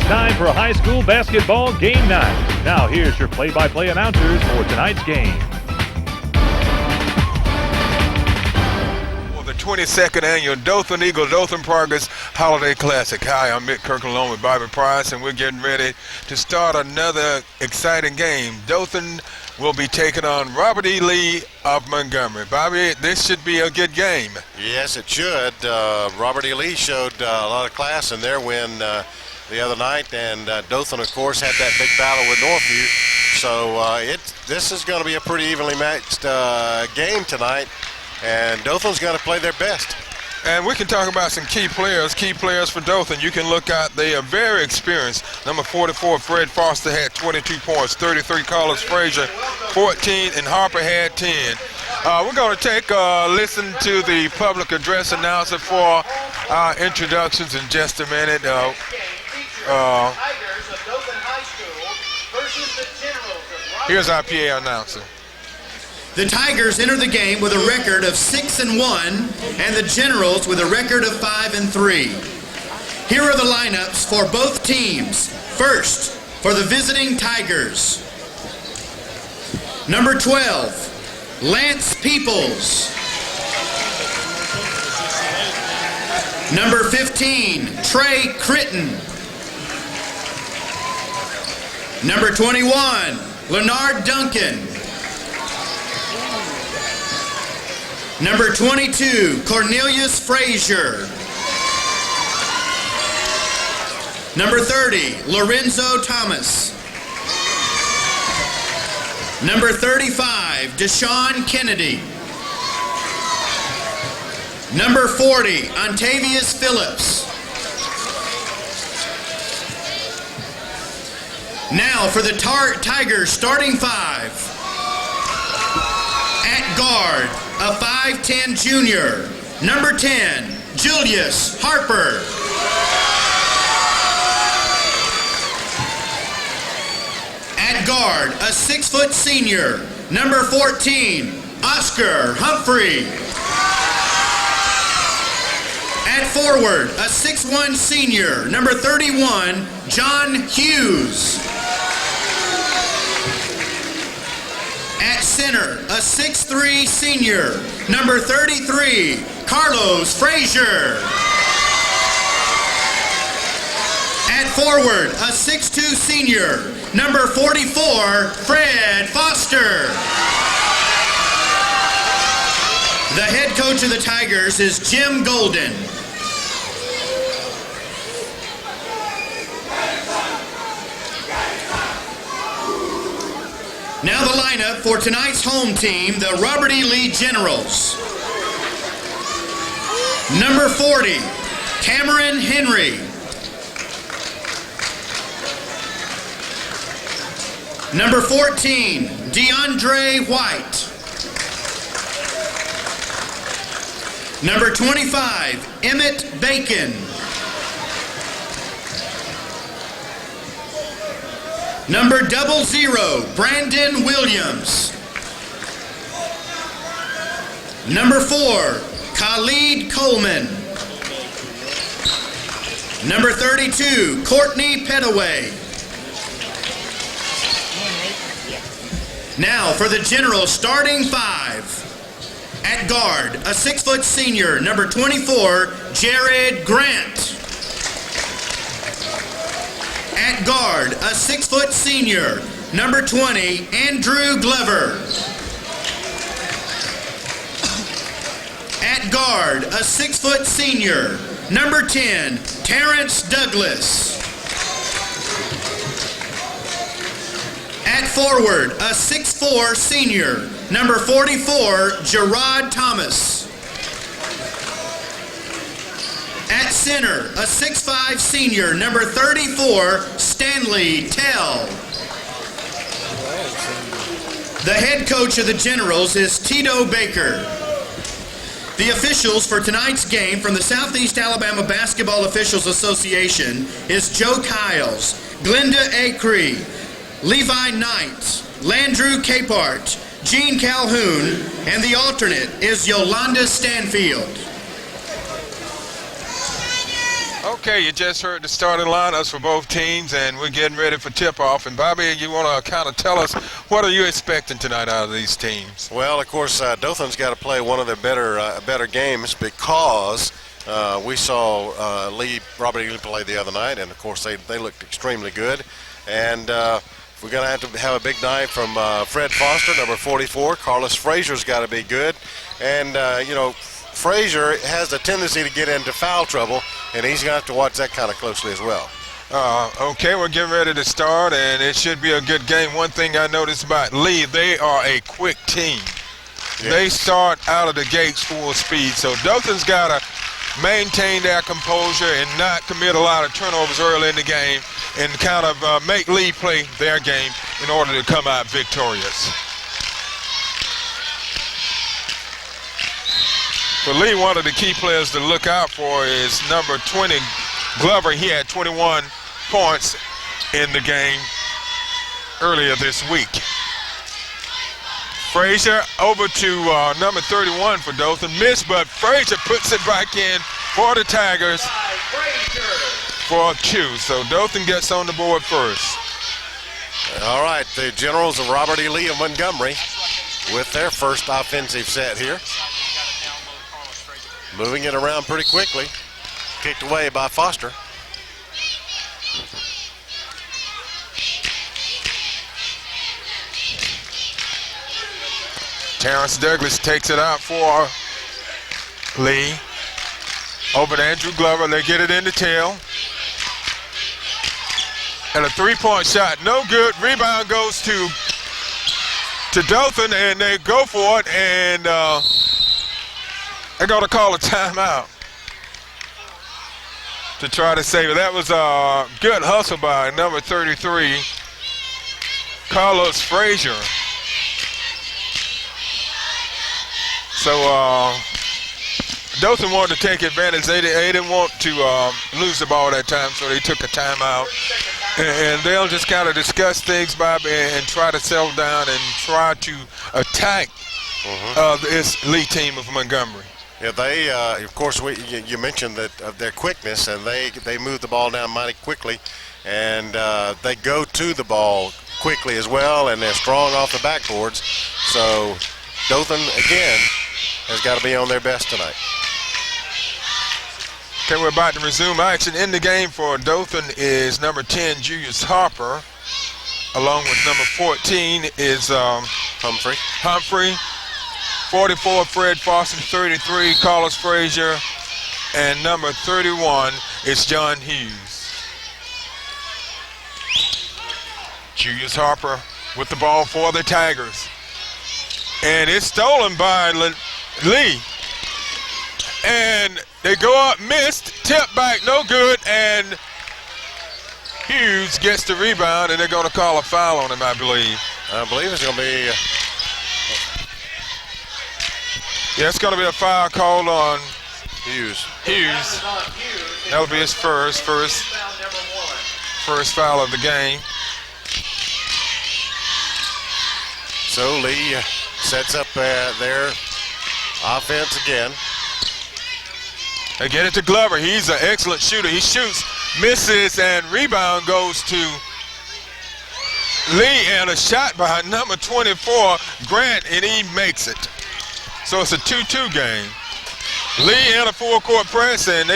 time for high school basketball game night. Now here's your play-by-play announcers for tonight's game. For the 22nd annual Dothan Dothan Progress Holiday Classic. Hi, I'm Mick Kirkland along with Bobby Price, and we're getting ready to start another exciting game. Dothan will be taking on Robert E. Lee of Montgomery. Bobby, this should be a good game. Yes, it should. Robert E. Lee showed a lot of class in their win the other night, and Dothan, of course, had that big battle with Northview. So this is going to be a pretty evenly matched game tonight, and Dothan's got to play their best. And we can talk about some key players for Dothan. You can look out, they are very experienced. Number 44, Fred Foster, had 22 points, 33, Carlos Frazier, 14, and Harper had 10. We're going to take a listen to the public address announcer for our introductions in just a minute. Here's our PA announcer. The Tigers enter the game with a record of 6-1, and the Generals with a record of 5-3. Here are the lineups for both teams. First, for the visiting Tigers. Number 12, Lance Peoples. Number 15, Trey Critton. Number 21, Leonard Duncan. Number 22, Cornelius Frazier. Number 30, Lorenzo Thomas. Number 35, Deshaun Kennedy. Number 40, Ontavius Phillips. Now for the Tigers starting five. At guard, a 5'10" junior, number 10, Julius Harper. At guard, a 6' senior, number 14, Oscar Humphrey. At forward, a 6'1" senior, number 31, John Hughes. At center, a 6'3" senior, number 33, Carlos Frazier. At forward, a 6'2" senior, number 44, Fred Foster. The head coach of the Tigers is Jim Golden. Now the lineup for tonight's home team, the Robert E. Lee Generals. Number 40, Cameron Henry. Number 14, DeAndre White. Number 25, Emmett Bacon. Number 00, Brandon Williams. Number 4, Khalid Coleman. Number 32, Courtney Petaway. Now for the Generals starting five. At guard, a 6' senior, number 24, Jared Grant. At guard, a 6' senior, number 20, Andrew Glover. At guard, a 6' senior, number 10, Terrence Douglas. At forward, a 6'4" senior, number 44, Gerard Thomas. At center, a 6'5" senior, number 34, Stanley Tell. The head coach of the Generals is Tito Baker. The officials for tonight's game from the Southeast Alabama Basketball Officials Association is Joe Kiles, Glenda Acree, Levi Knight, Landrew Capart, Gene Calhoun, and the alternate is Yolanda Stanfield. Okay, you just heard the starting lineups for both teams, and we're getting ready for tip-off. And Bobby, you want to kind of tell us what are you expecting tonight out of these teams? Well, of course, Dothan's got to play one of their better games because we saw Robert E. Lee play the other night, and of course they looked extremely good. And we're going to have a big night from Fred Foster, number 44. Carlos Frazier's got to be good, and Frazier has a tendency to get into foul trouble, and he's going to have to watch that kind of closely as well. Okay, we're getting ready to start, and it should be a good game. One thing I noticed about Lee, they are a quick team. Yeah. They start out of the gates full speed, so Dothan's got to maintain their composure and not commit a lot of turnovers early in the game and kind of make Lee play their game in order to come out victorious. For Lee, one of the key players to look out for is number 20, Glover. He had 21 points in the game earlier this week. Frazier over to number 31 for Dothan. Missed, but Frazier puts it back in for the Tigers for 2. So Dothan gets on the board first. All right, the Generals of Robert E. Lee of Montgomery with their first offensive set here. Moving it around pretty quickly. Kicked away by Foster. Terrence Douglas takes it out for Lee. Over to Andrew Glover. They get it in the tail. And a three-point shot. No good. Rebound goes to Dothan, and they go for it, and they're going to call a timeout to try to save it. That was a good hustle by number 33, Carlos Frazier. So Dothan wanted to take advantage. They didn't want to lose the ball that time, so they took a timeout. And they'll just kind of discuss things, Bob, and try to settle down and try to attack this Lee team of Montgomery. Yeah, they, of course, you mentioned that of their quickness, and they move the ball down mighty quickly, and they go to the ball quickly as well, and they're strong off the backboards. So Dothan, again, has got to be on their best tonight. Okay, we're about to resume action. In the game for Dothan is number 10, Julius Harper, along with number 14 is Humphrey. 44, Fred Foster. 33, Carlos Frazier. And number 31 is John Hughes. Julius Harper with the ball for the Tigers. And it's stolen by Lee. And they go up, missed, tip back, no good, and Hughes gets the rebound, and they're going to call a foul on him, I believe. I believe it's going to be... Yeah, it's going to be a foul called on Hughes. That'll be his first foul of the game. So Lee sets up their offense again. They get it to Glover. He's an excellent shooter. He shoots, misses, and rebound goes to Lee, and a shot by number 24, Grant, and he makes it. So it's a 2-2 game. Lee in a full-court press, and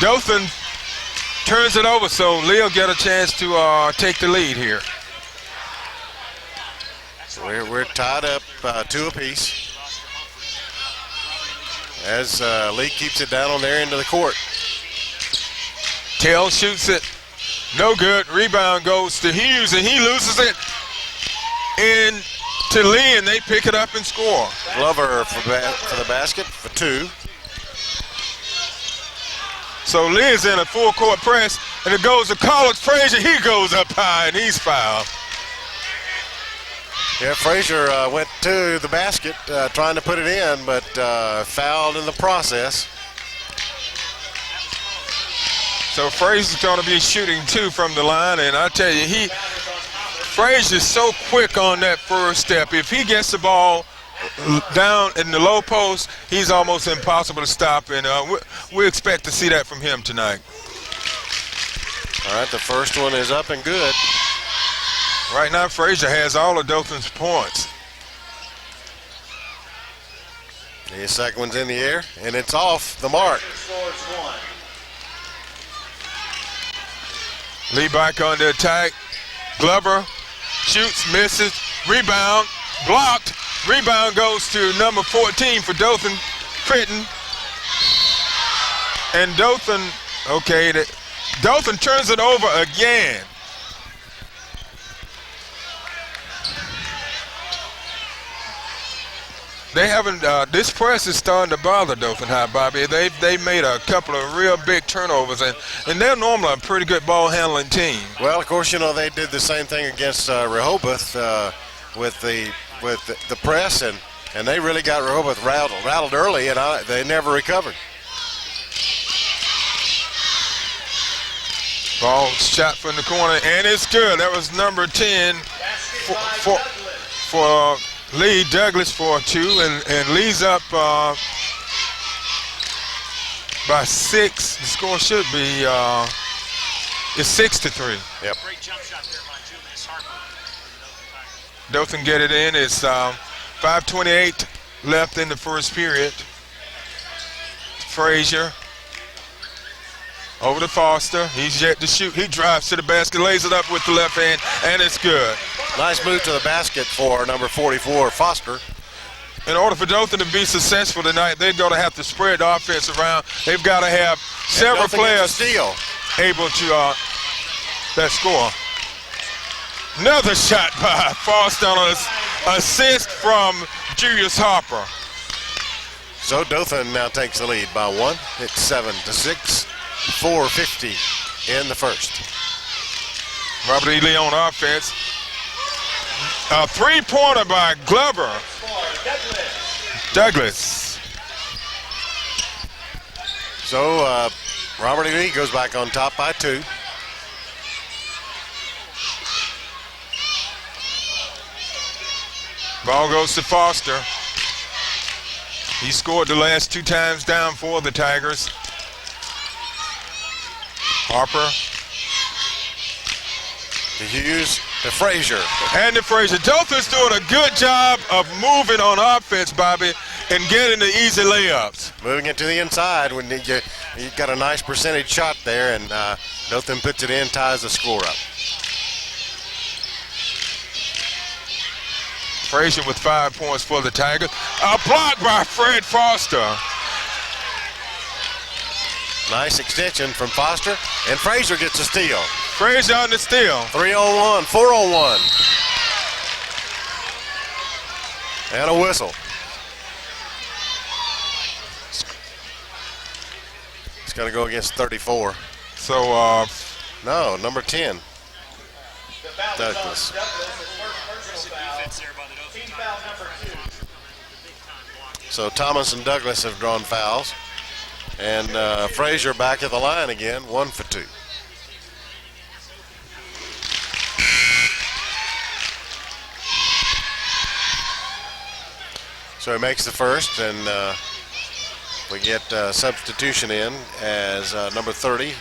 Dothan turns it over, so Lee will get a chance to take the lead here. We're tied up 2 apiece as Lee keeps it down on their end of the court. Tell shoots it. No good. Rebound goes to Hughes, and he loses it in to Lee, and they pick it up and score. Glover for the basket for 2. So Lee is in a full court press, and it goes to Carlos Frazier. He goes up high, and he's fouled. Yeah, Frazier went to the basket trying to put it in, but fouled in the process. So Frazier's going to be shooting 2 from the line, and I tell you, Frazier's so quick on that first step. If he gets the ball down in the low post, he's almost impossible to stop, and we expect to see that from him tonight. All right, the first one is up and good. Right now, Frazier has all of Dothan's points. The second one's in the air, and it's off the mark. Lee back on the attack. Glover shoots, misses, rebound, blocked. Rebound goes to number 14 for Dothan, Fitton. And Dothan, okay, Dothan turns it over again. They haven't, this press is starting to bother Dothan High, Bobby. They made a couple of real big turnovers, and they're normally a pretty good ball handling team. Well, of course, you know, they did the same thing against Rehoboth with the press, and they really got Rehoboth rattled early, and they never recovered. Ball shot from the corner, and it's good. That was number 10 for Lee. Douglas for 2, and Lee's up by 6. The score should be it's 6-3. Yep. Great jump shot there by Julius Harper. Dothan get it in. It's 5:28 left in the first period. Frazier over to Foster. He's yet to shoot. He drives to the basket, lays it up with the left hand, and it's good. Nice move to the basket for number 44, Foster. In order for Dothan to be successful tonight, they're going to have to spread the offense around. They've got to have several players steal able to that score. Another shot by Foster on an assist from Julius Harper. So Dothan now takes the lead by 1. It's 7-6. 4:50 in the first. Robert E. Lee on offense. A three-pointer by Glover. Douglas. So Robert E. Lee goes back on top by 2. Ball goes to Foster. He scored the last 2 times down for the Tigers. Harper. To Hughes, to Frazier. And to Frazier. Dothan's doing a good job of moving on offense, Bobby, and getting the easy layups. Moving it to the inside when you got a nice percentage shot there, and Dothan puts it in, ties the score up. Frazier with 5 points for the Tigers. A block by Fred Foster. Nice extension from Foster, and Frazier gets a steal. Frazier on the steal. 3-on-1, 4-on-1. And a whistle. It's going to go against 34. So, No, number 10. Douglas. So Thomas and Douglas have drawn fouls. And Frazier back at the line again, 1 for 2. So he makes the first, and we get substitution in as number 30,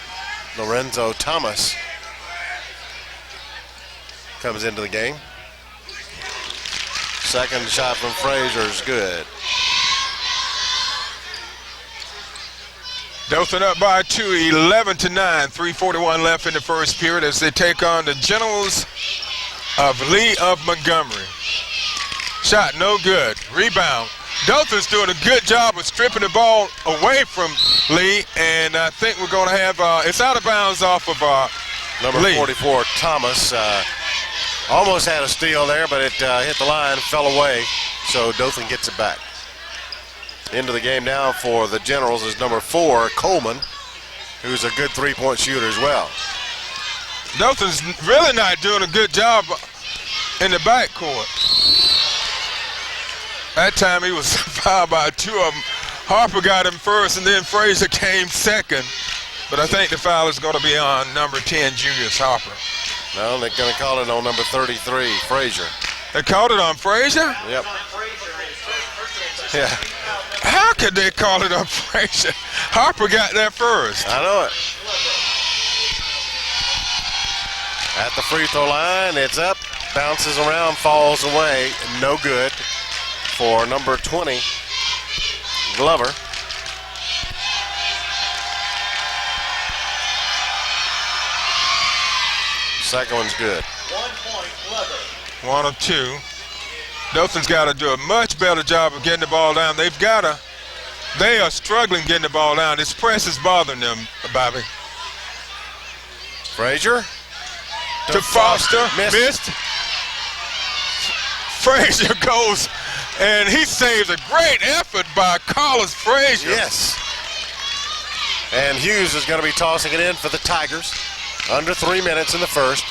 Lorenzo Thomas, comes into the game. Second shot from Frazier is good. Dothan up by 2, 11-9, 3:41 left in the first period as they take on the Generals of Lee of Montgomery. Shot no good. Rebound. Dothan's doing a good job of stripping the ball away from Lee, and I think we're going to have it's out of bounds off of number Lee. 44, Thomas. Almost had a steal there, but it hit the line, fell away, so Dothan gets it back. Into the game now for the Generals is number 4, Coleman, who's a good three-point shooter as well. Dothan's really not doing a good job in the backcourt. That time he was fouled by 2 of them. Harper got him first, and then Frazier came second. But I think the foul is going to be on number 10, Julius Harper. No, they're going to call it on number 33, Frazier. They called it on Frazier? Yep. Yeah. How could they call it up, Frazier? Harper got there first. I know it. At the free throw line, it's up, bounces around, falls away. No good for number 20, Glover. Second one's good. 1 point, Glover. 1 of 2. Dothan's got to do a much better job of getting the ball down. They are struggling getting the ball down. This press is bothering them, Bobby. Frazier. To Foster, missed. Frazier goes, and he saves a great effort by Carlos Frazier. Yes. And Hughes is going to be tossing it in for the Tigers. Under 3 minutes in the first.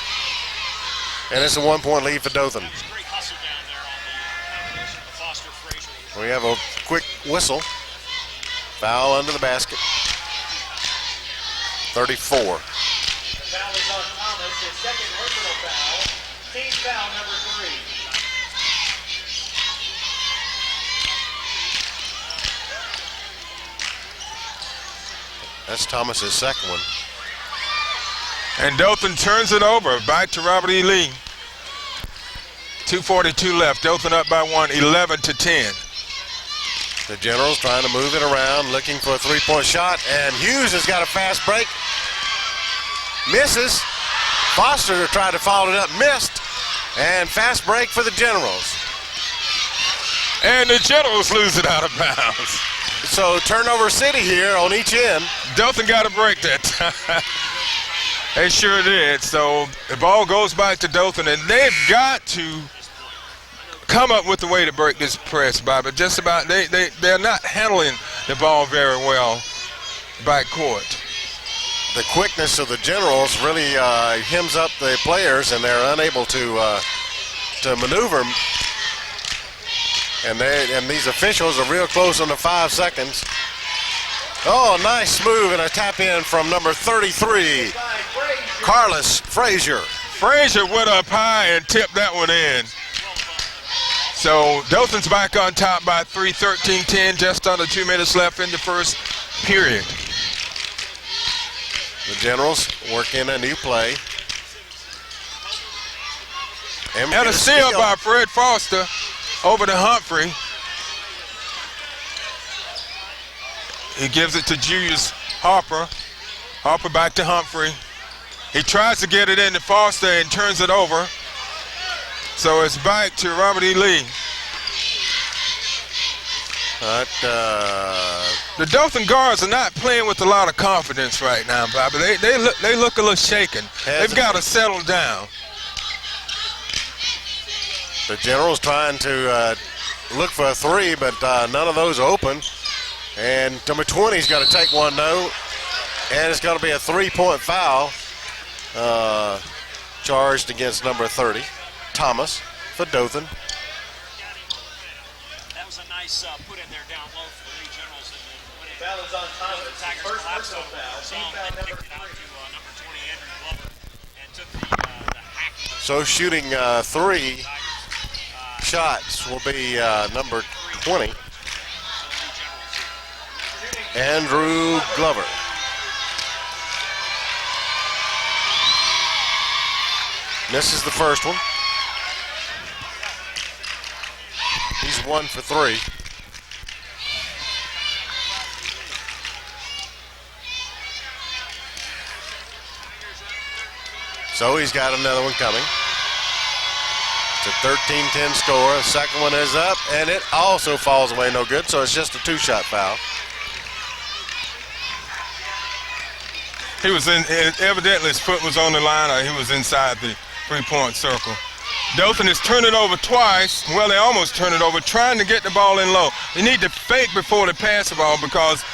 And it's a 1 point lead for Dothan. Great hustle down there on the Foster Frazier. We have a quick whistle. Foul under the basket. 34. The foul is on Thomas, his second personal foul. Team foul number 3. That's Thomas's second one. And Dothan turns it over. Back to Robert E. Lee. 2:42 left. Dothan up by 1, 11-10. The Generals trying to move it around, looking for a three-point shot, and Hughes has got a fast break. Misses. Foster tried to follow it up, missed. And fast break for the Generals. And the Generals lose it out of bounds. So turnover city here on each end. Dothan got a break that time. They sure did. So the ball goes back to Dothan, and they've got to come up with a way to break this press, Bobby. Just about, they're not handling the ball very well backcourt. The quickness of the Generals really hems up the players, and they're unable to maneuver. And these officials are real close on the 5 seconds. Oh, nice move and a tap in from number 33, Carlos Frazier. Frazier went up high and tipped that one in. So Dothan's back on top by 3, 13-10, just under 2 minutes left in the first period. The Generals working a new play. And a steal by Fred Foster over to Humphrey. He gives it to Julius Harper. Harper back to Humphrey. He tries to get it into Foster and turns it over. So it's back to Robert E. Lee. The Dothan guards are not playing with a lot of confidence right now, Bobby. They look a little shaken. They've got to settle down. The Generals trying to look for a three, but none of those are open. And number 20's got to take one, though. And it's going to be a 3-point foul charged against number 30, Thomas, for Dothan. That was a nice put in there down low for the Lee Generals. And when it Foul is on Thomas. the Tigers First collapsed personal over foul. the Team zone, foul then number kicked it out 3. to number 20, Andrew Glover, and took the hacking. So shooting 3 shots will be number 20, Andrew Glover. Misses the first one. He's 1 for 3. So he's got another one coming. It's a 13-10 score. The second one is up, and it also falls away no good, so it's just a 2-shot foul. He was evidently his foot was on the line, or he was inside the 3-point circle. Dothan is turning it over twice. Well, they almost turned it over, trying to get the ball in low. They need to fake before they pass the ball because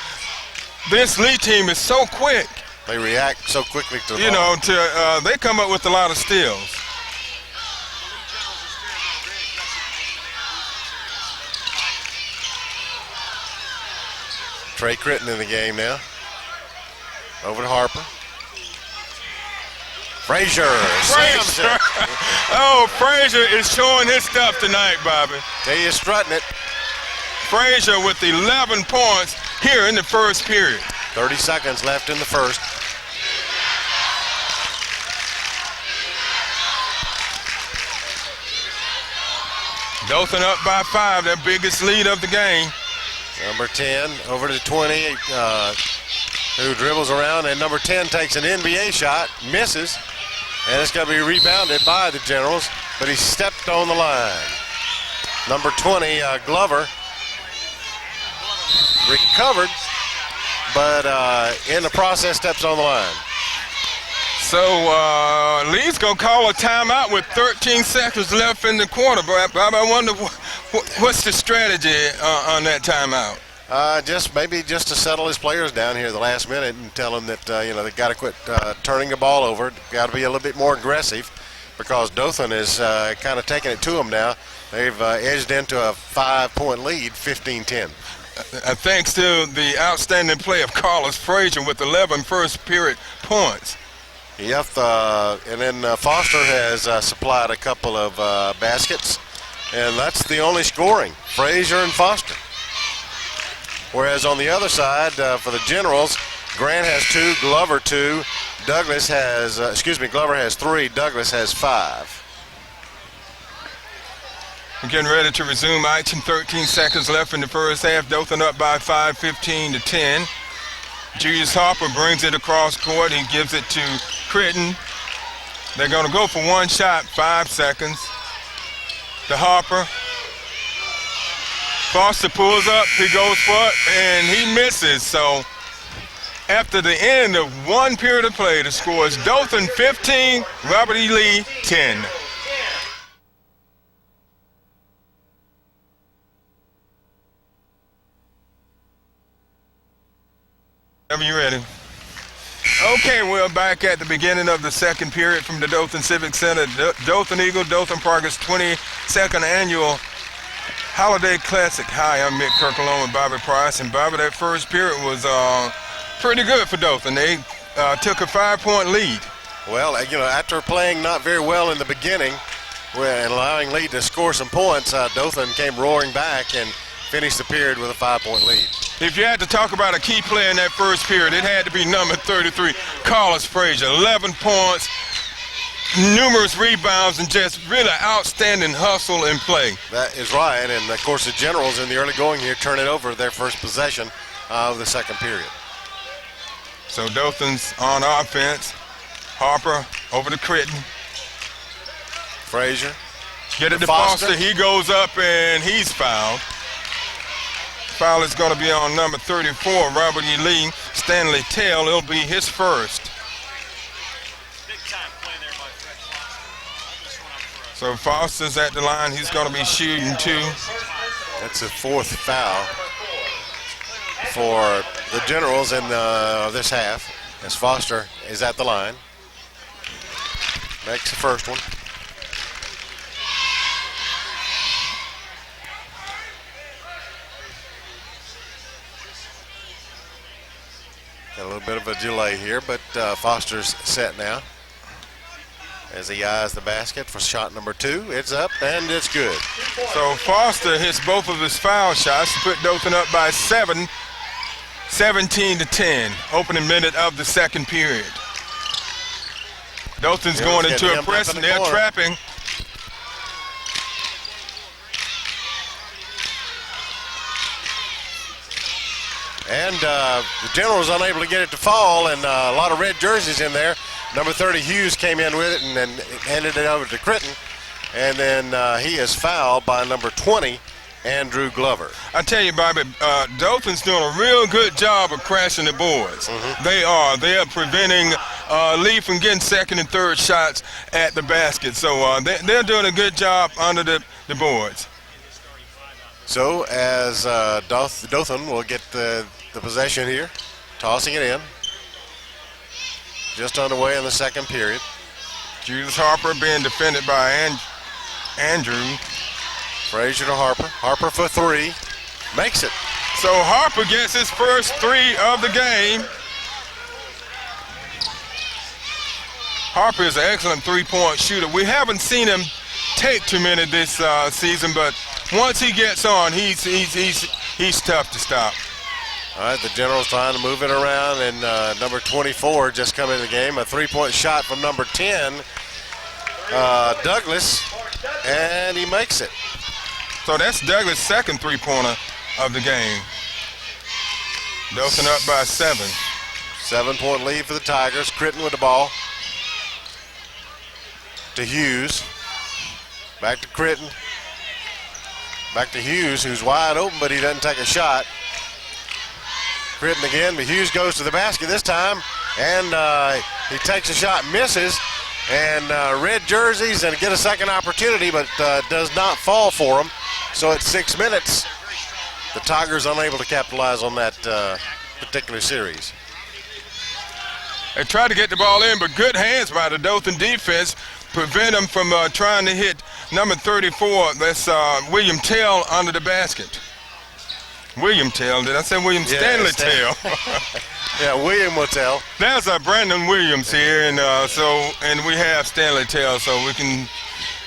this Lee team is so quick. They react so quickly to the You ball. know, they come up with a lot of steals. Trey Critton in the game now. Over to Harper. Frazier. slams Frazier. it. Oh, Frazier is showing his stuff tonight, Bobby. There you strutting it. Frazier with 11 points here in the first period. 30 seconds left in the first. Dothan up by 5, their biggest lead of the game. Number 10 over to 20, who dribbles around, and number 10 takes an NBA shot, misses, and it's going to be rebounded by the Generals, but he stepped on the line. Number 20, Glover, recovered, but in the process steps on the line. So Lee's going to call a timeout with 13 seconds left in the quarter. Bob, I wonder what's the strategy on that timeout? Maybe just to settle his players down here the last minute and tell them that they got to quit turning the ball over. Got to be a little bit more aggressive because Dothan is kind of taking it to them now. They've edged into a 5-point lead, 15-10. Thanks to the outstanding play of Carlos Frazier with 11 first period points. Yep, and then Foster has supplied a couple of baskets, and that's the only scoring, Frazier and Foster. Whereas on the other side, for the Generals, Grant has 2, Glover 2, Glover has 3, Douglas has 5. We're getting ready to resume action. 13 seconds left in the first half. Dothan up by 5, 15-10. Julius Harper brings it across court. He gives it to Critton. They're going to go for one shot, 5 seconds. To Harper. Foster pulls up, he goes for it, and he misses. So after the end of one period of play, the score is Dothan 15, Robert E. Lee 10. Whenever you're ready. Okay, we're back at the beginning of the second period from the Dothan Civic Center. Dothan Eagle, Dothan Parker's 22nd annual Holiday Classic. Hi, I'm Mick Kirkalone with Bobby Price. And Bobby, that first period was pretty good for Dothan. They took a 5-point lead. Well, after playing not very well in the beginning and allowing Lee to score some points, Dothan came roaring back and finished the period with a 5-point lead. If you had to talk about a key player in that first period, it had to be number 33, Carlos Frazier. 11 points, numerous rebounds, and just really outstanding hustle and play. That is right, and of course the Generals in the early going here turn it over their first possession of the second period. So Dothan's on offense. Harper over to Critton. Frazier. Get it to Foster. He goes up and he's fouled. Foul is going to be on number 34, Robert E. Lee. Stanley Tell, it'll be his first. So Foster's at the line. He's going to be shooting 2. That's the 4th foul for the Generals in this half, as Foster is at the line. Makes the first one. Got a little bit of a delay here, but Foster's set now as he eyes the basket for shot number 2. It's up and it's good. So Foster hits both of his foul shots to put Dothan up by 7, 17-10, opening minute of the second period. Dothan's going into a press and they're trapping. And the Generals unable to get it to fall, and a lot of red jerseys in there. Number 30, Hughes, came in with it and then handed it over to Critton. And then he is fouled by number 20, Andrew Glover. I tell you, Bobby, Dothan's doing a real good job of crashing the boards. Mm-hmm. They are preventing Lee from getting second and third shots at the basket. So they're doing a good job under the boards. So as Dothan will get the possession here, tossing it in. Just underway in the second period. Julius Harper being defended by Andrew. Frazier to Harper. Harper for 3. Makes it. So Harper gets his first 3 of the game. Harper is an excellent 3-point shooter. We haven't seen him take too many this season, but once he gets on, he's he's tough to stop. All right, the Generals trying to move it around, and number 24 just come into the game. A three-point shot from number 10, Douglas, and he makes it. So that's Douglas' second three-pointer of the game. Dothan up by 7. 7-point lead for the Tigers. Critton with the ball. To Hughes. Back to Critton. Back to Hughes, who's wide open, but he doesn't take a shot. Critton again, but Hughes goes to the basket this time, and he takes a shot, misses, and red jerseys and get a second opportunity, but does not fall for him. So at 6 minutes, the Tigers unable to capitalize on that particular series. They tried to get the ball in, but good hands by the Dothan defense prevent them from trying to hit number 34. That's William Tell under the basket. William Tell, did I say William? Yeah, Stanley Tell. Yeah, William will tell. There's Brandon Williams here, and and we have Stanley Tell, so we can,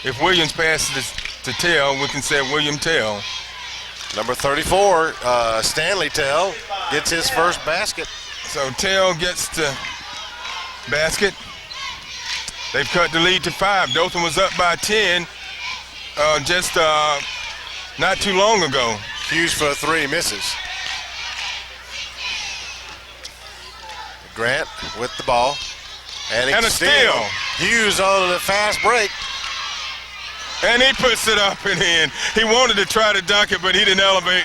if Williams passes to Tell, we can say William Tell. Number 34, Stanley Tell, gets his first basket. So Tell gets the basket. They've cut the lead to 5. Dothan was up by 10 just not too long ago. Hughes for a 3, misses. Grant with the ball. And a steal. Hughes on the fast break. And he puts it up and in. He wanted to try to dunk it, but he didn't elevate.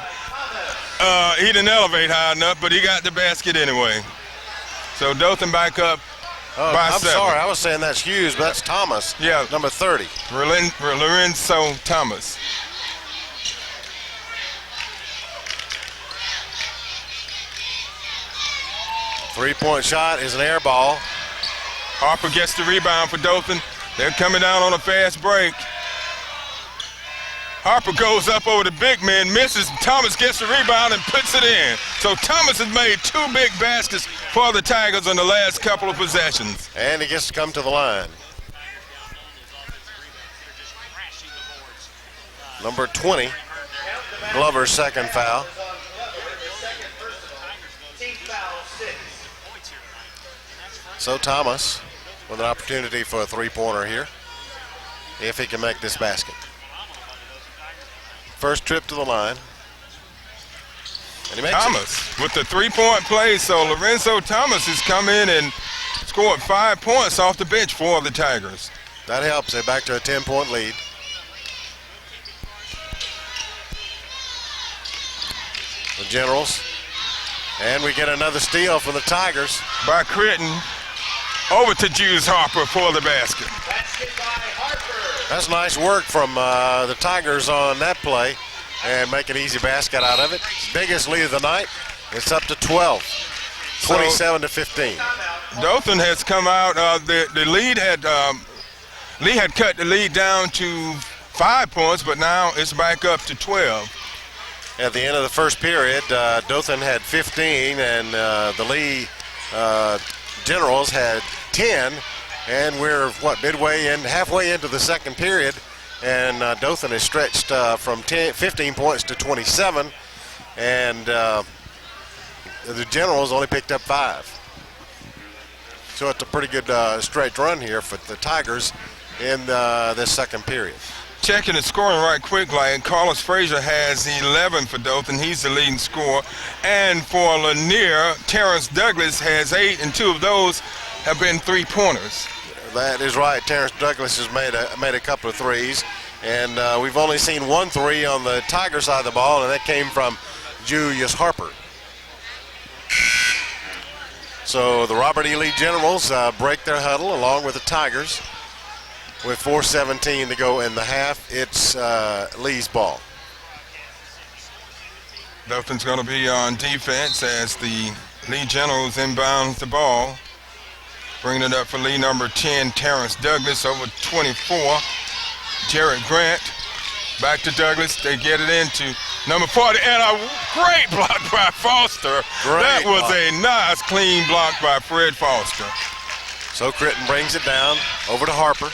He didn't elevate high enough, but he got the basket anyway. So Dothan back up by 7. I'm sorry, I was saying that's Hughes, but that's Thomas. Yeah. Number 30. Lorenzo Thomas. Three-point shot is an air ball. Harper gets the rebound for Dothan. They're coming down on a fast break. Harper goes up over the big man, misses. Thomas gets the rebound and puts it in. So Thomas has made 2 big baskets for the Tigers on the last couple of possessions. And he gets to come to the line. Number 20, Glover's second foul. So Thomas with an opportunity for a three-pointer here, if he can make this basket. First trip to the line. And he makes Thomas with the three-point play. So Lorenzo Thomas has come in and scored 5 points off the bench for the Tigers. That helps. They're back to a 10-point lead. The Generals. And we get another steal for the Tigers. By Critton. Over to Juice Harper for the basket. That's nice work from the Tigers on that play and make an easy basket out of it. Biggest lead of the night. It's up to 12, 27 to 15. Dothan has come out. The lead had Lee had cut the lead down to 5 points, but now it's back up to 12. At the end of the first period, Dothan had 15, and the Lee Generals had 10, and we're halfway into the second period, and Dothan is stretched from 15 points to 27, and the Generals only picked up 5. So it's a pretty good straight run here for the Tigers in this second period. Checking the scoring right quick, like Carlos Frazier has 11 for Dothan. He's the leading scorer. And for Lanier, Terrence Douglas has 8, and 2 of those have been three-pointers. That is right. Terrence Douglas has made a couple of threes, and we've only seen 1 3 on the Tiger side of the ball, and that came from Julius Harper. So the Robert E. Lee Generals break their huddle along with the Tigers. With 4:17 to go in the half, it's Lee's ball. Dothan's going to be on defense as the Lee Generals inbounds the ball. Bringing it up for Lee, number 10, Terrence Douglas, over 24. Jared Grant, back to Douglas. They get it into number 40, and a great block by Foster. That was a nice, clean block by Fred Foster. So Critton brings it down over to Harper.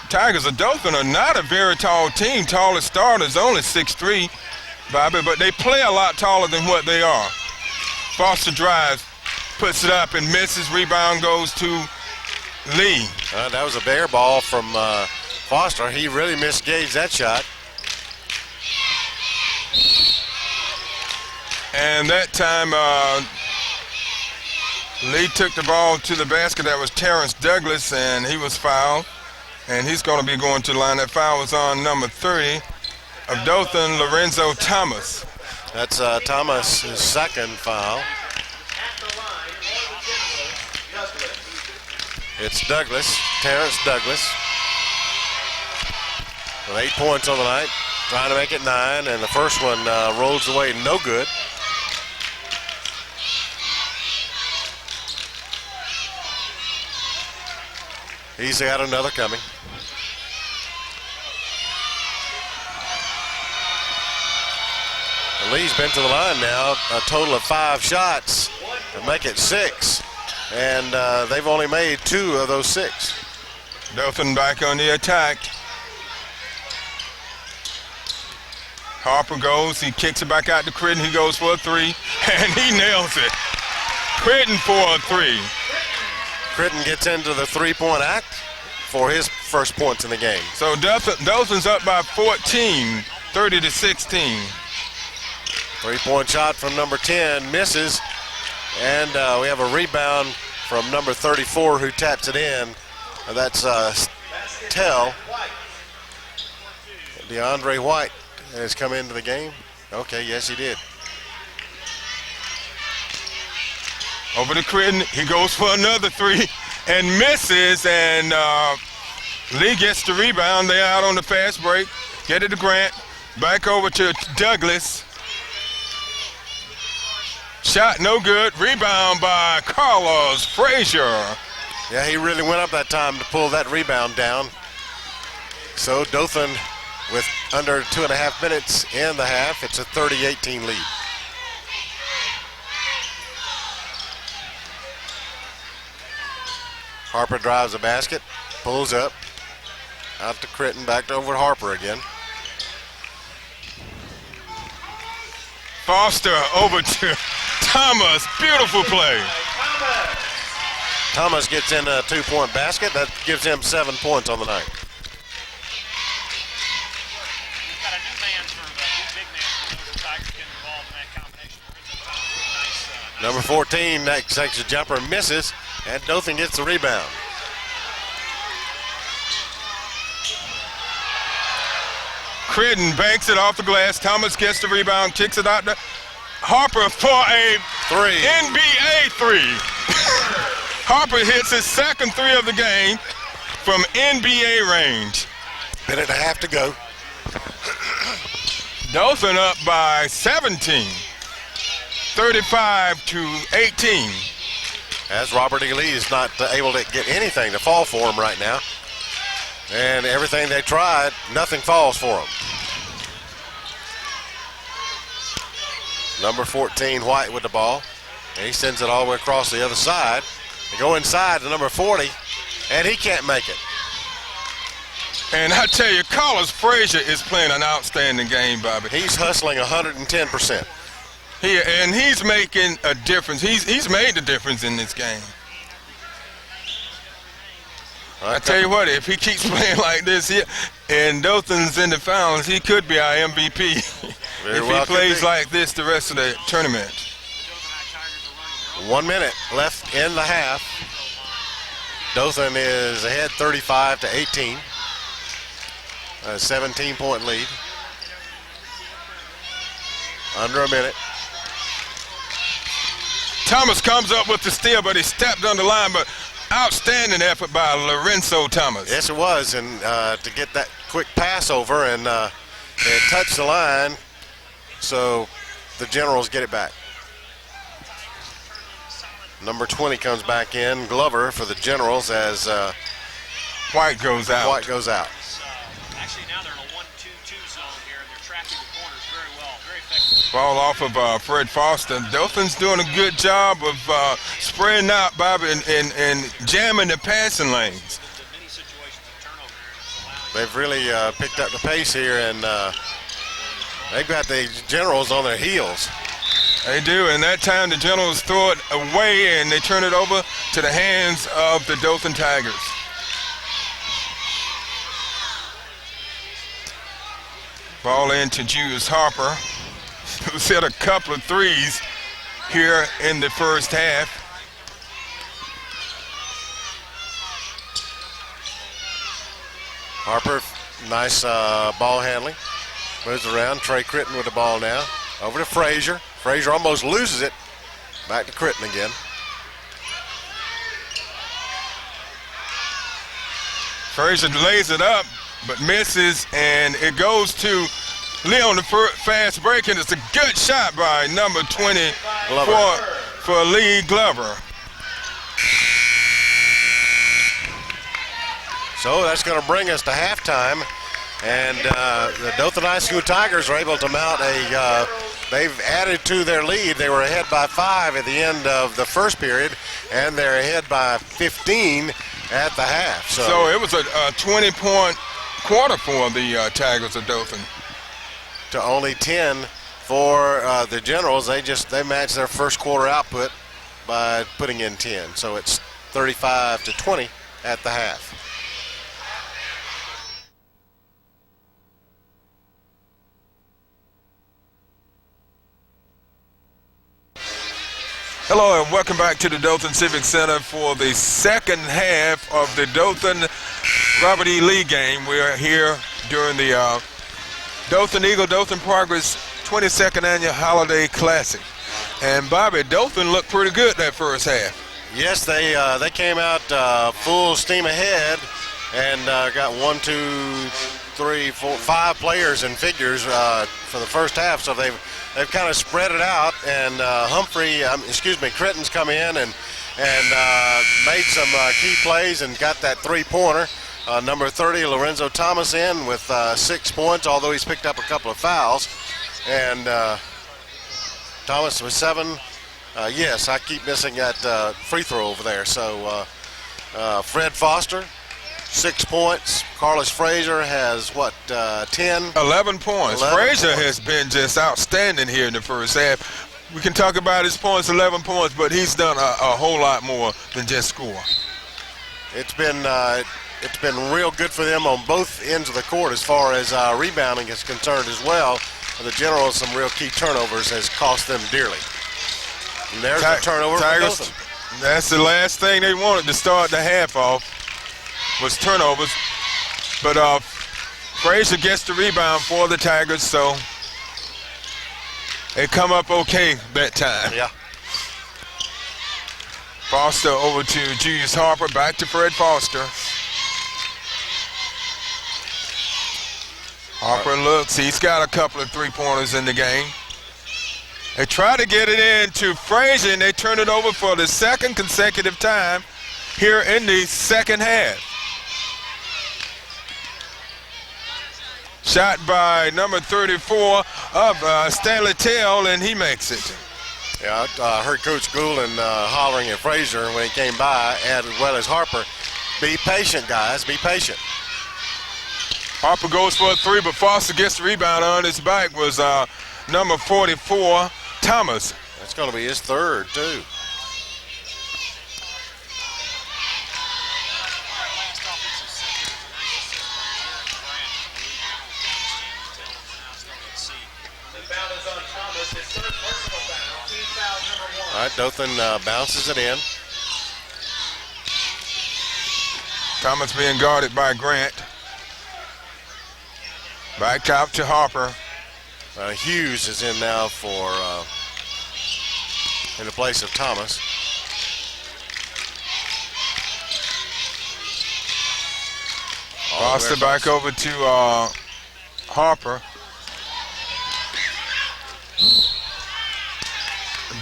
Tigers of Dothan are not a very tall team. Tallest starter is only 6'3", Bobby, but they play a lot taller than what they are. Foster drives, puts it up and misses. Rebound goes to Lee. That was a bare ball from Foster. He really misgauged that shot. And that time, Lee took the ball to the basket. That was Terrence Douglas, and he was fouled. And he's going to be going to the line. That foul was on number 30 of Dothan, Lorenzo Thomas. That's Thomas' second foul. It's Douglas, Terrence Douglas, with 8 points on the night, trying to make it 9, and the first one rolls away no good. He's got another coming. Lee's been to the line now, a total of 5 shots to make it 6. And they've only made 2 of those 6. Dothan back on the attack. Harper goes, he kicks it back out to Critton. He goes for a 3, and he nails it. Critton for a 3. Critton gets into the 3-point act for his first points in the game. So Dothan's up by 14, 30-16. 3-point shot from number 10 misses, and we have a rebound from number 34 who taps it in. That's Tell. DeAndre White has come into the game. Okay, yes he did. Over to Critton, he goes for another 3 and misses, and Lee gets the rebound. They're out on the fast break. Get it to Grant, back over to Douglas. Shot no good. Rebound by Carlos Frazier. Yeah, he really went up that time to pull that rebound down. So Dothan with under 2.5 minutes in the half. It's a 30-18 lead. Harper drives the basket, pulls up, out to Critton, back over to Harper again. Foster over to Thomas. Beautiful play. Thomas gets in a 2-point basket. That gives him 7 points on the night. We've got a new man for the new big man for the Tigers getting involved in that combination. Nice, Number 14 takes a jumper, misses, and Dothan gets the rebound. Critton banks it off the glass. Thomas gets the rebound, kicks it out to Harper for a 3. NBA 3. Harper hits his second 3 of the game from NBA range. Minute and a half to go. Dothan up by 17, 35-18. As Robert E. Lee is not able to get anything to fall for him right now. And everything they tried, nothing falls for him. Number 14, White with the ball. And he sends it all the way across the other side. They go inside to number 40, and he can't make it. And I tell you, Carlos Frazier is playing an outstanding game, Bobby. He's hustling 110%. And he's making a difference. He's made the difference in this game. I tell you what, if he keeps playing like this here, and Dothan's in the finals, he could be our MVP. If he plays like this the rest of the tournament. 1 minute left in the half. Dothan is ahead 35-18. A 17-point lead. Under a minute. Thomas comes up with the steal, but he stepped on the line. But outstanding effort by Lorenzo Thomas. Yes, it was, and to get that quick pass over and it touched the line, so the Generals get it back. Number 20 comes back in, Glover for the Generals as White goes out. White goes out. actually, now they're in a 1-2-2 zone here, and they're tracking the corners very well, very effectively. Ball off of Fred Foster. Dothan's doing a good job of spreading out, Bobby, and jamming the passing lanes. Many situations of turnover here. They've really picked up the pace here, and they've got the Generals on their heels. They do, and that time the Generals throw it away and they turn it over to the hands of the Dothan Tigers. Ball into Julius Harper, who's hit a couple of threes here in the first half. Harper, nice ball handling. Moves around. Trey Critton with the ball now. Over to Frazier. Frazier almost loses it. Back to Critton again. Frazier lays it up, but misses, and it goes to Lee on the fast break, and it's a good shot by number 20 for Lee Glover. So that's going to bring us to halftime, and the Dothan High School Tigers are able to mount a, they've added to their lead. They were ahead by 5 at the end of the first period, and they're ahead by 15 at the half. So it was a 20-point quarter for the Tigers of Dothan. To only 10 for the Generals. They matched their first quarter output by putting in 10. So it's 35-20 at the half. Hello and welcome back to the Dothan Civic Center for the second half of the Dothan Robert E. Lee game. We are here during the Dothan Eagle Dothan Progress 22nd Annual Holiday Classic. And Bobby, Dothan looked pretty good that first half. Yes, they came out full steam ahead and got 1, 2, 3, 4, 5 players in figures for the first half. So they've kind of spread it out, and Critton's come in and made some key plays and got that three-pointer. Number 30, Lorenzo Thomas, in with 6 points, although he's picked up a couple of fouls. And Thomas with 7. Yes, I keep missing that free throw over there. So Fred Foster, 6 points. Carlos Frazier has, 10? 11 points. Frazier has been just outstanding here in the first half. We can talk about his points, 11 points, but he's done a whole lot more than just score. It's been real good for them on both ends of the court as far as rebounding is concerned as well. The Generals, some real key turnovers has cost them dearly. And there's a turnover for Dothan. That's the last thing they wanted to start the half off, was turnovers. But Frazier gets the rebound for the Tigers, so they come up okay that time. Yeah. Foster over to Julius Harper, back to Fred Foster. Harper looks, he's got a couple of three-pointers in the game. They try to get it in to Frazier, and they turn it over for the second consecutive time here in the second half. Shot by number 34 of Stanley Tell, and he makes it. Yeah, I heard Coach Goulden hollering at Frazier when he came by, as well as Harper. Be patient, guys, be patient. Harper goes for a 3, but Foster gets the rebound. On his back was number 44, Thomas. That's going to be his third, too. All right, Dothan bounces it in. Thomas being guarded by Grant. Back out to Harper. Hughes is in now for in the place of Thomas. Foster back over to Harper.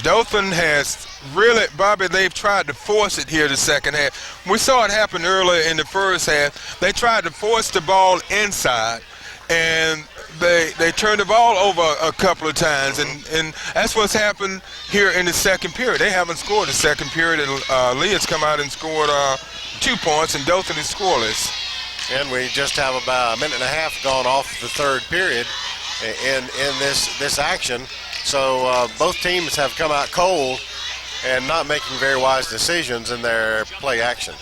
Dothan has really, Bobby, they've tried to force it here the second half. We saw it happen earlier in the first half. They tried to force the ball inside, and they turned the ball over a couple of times, and that's what's happened here in the second period. They haven't scored the second period, and Lee has come out and scored 2 points, and Dothan is scoreless. And we just have about a minute and a half gone off the third period in this action. So both teams have come out cold and not making very wise decisions in their play action.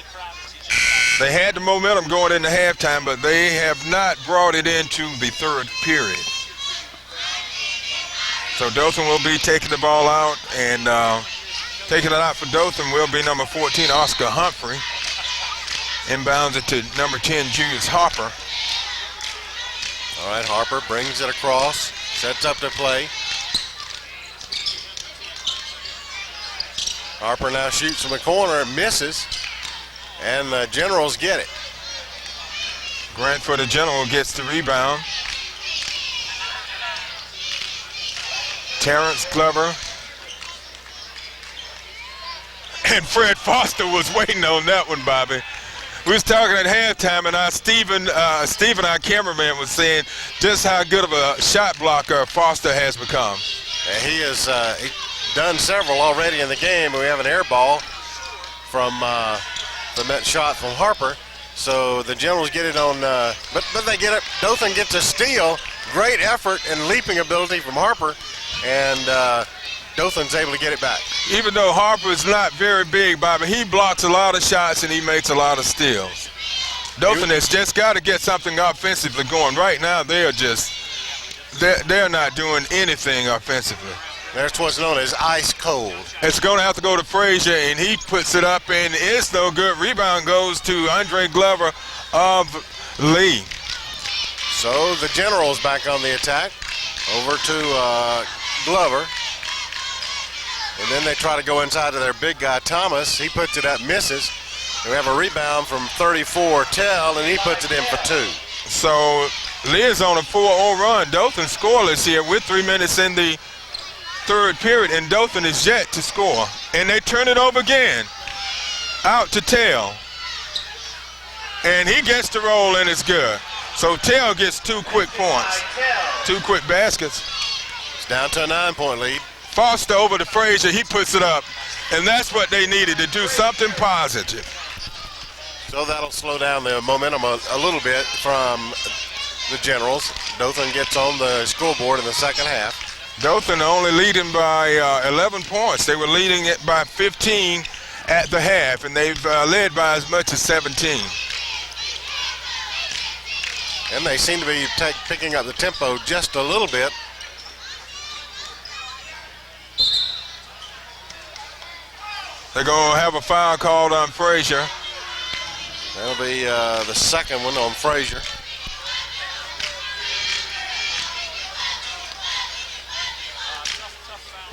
They had the momentum going into halftime, but they have not brought it into the third period. So Dothan will be taking the ball out, and taking it out for Dothan will be number 14, Oscar Humphrey. Inbounds it to number 10, Julius Harper. All right, Harper brings it across, sets up the play. Harper now shoots from the corner and misses, and the Generals get it. Grant for the General gets the rebound. Terrence Glover. And Fred Foster was waiting on that one, Bobby. We was talking at halftime, and Stephen, our cameraman, was saying just how good of a shot blocker Foster has become. He has done several already in the game. We have an air ball from that shot from Harper. So the Generals get it on, but they get it. Dothan gets a steal. Great effort and leaping ability from Harper, and Dothan's able to get it back. Even though Harper is not very big, Bobby, he blocks a lot of shots and he makes a lot of steals. Dothan has just got to get something offensively going. Right now, they're not doing anything offensively. There's what's known as ice cold. It's going to have to go to Frazier, and he puts it up, and it's no good. Rebound goes to Andre Glover of Lee. So the Generals back on the attack. Over to Glover. And then they try to go inside to their big guy, Thomas. He puts it up, misses. We have a rebound from 34, Tell, and he puts it in for 2. So Lee is on a 4-0 run. Dothan scoreless here with 3 minutes in the third period, and Dothan is yet to score. And they turn it over again. Out to Tell. And he gets the roll, and it's good. So Tell gets 2 quick points. 2 quick baskets. It's down to a 9-point lead. Foster over to Frazier, he puts it up. And that's what they needed, to do something positive. So that'll slow down the momentum a little bit from the Generals. Dothan gets on the scoreboard in the second half. Dothan only leading by 11 points. They were leading it by 15 at the half, and they've led by as much as 17. And they seem to be picking up the tempo just a little bit. They're going to have a foul called on Frazier. That'll be the second one on Frazier.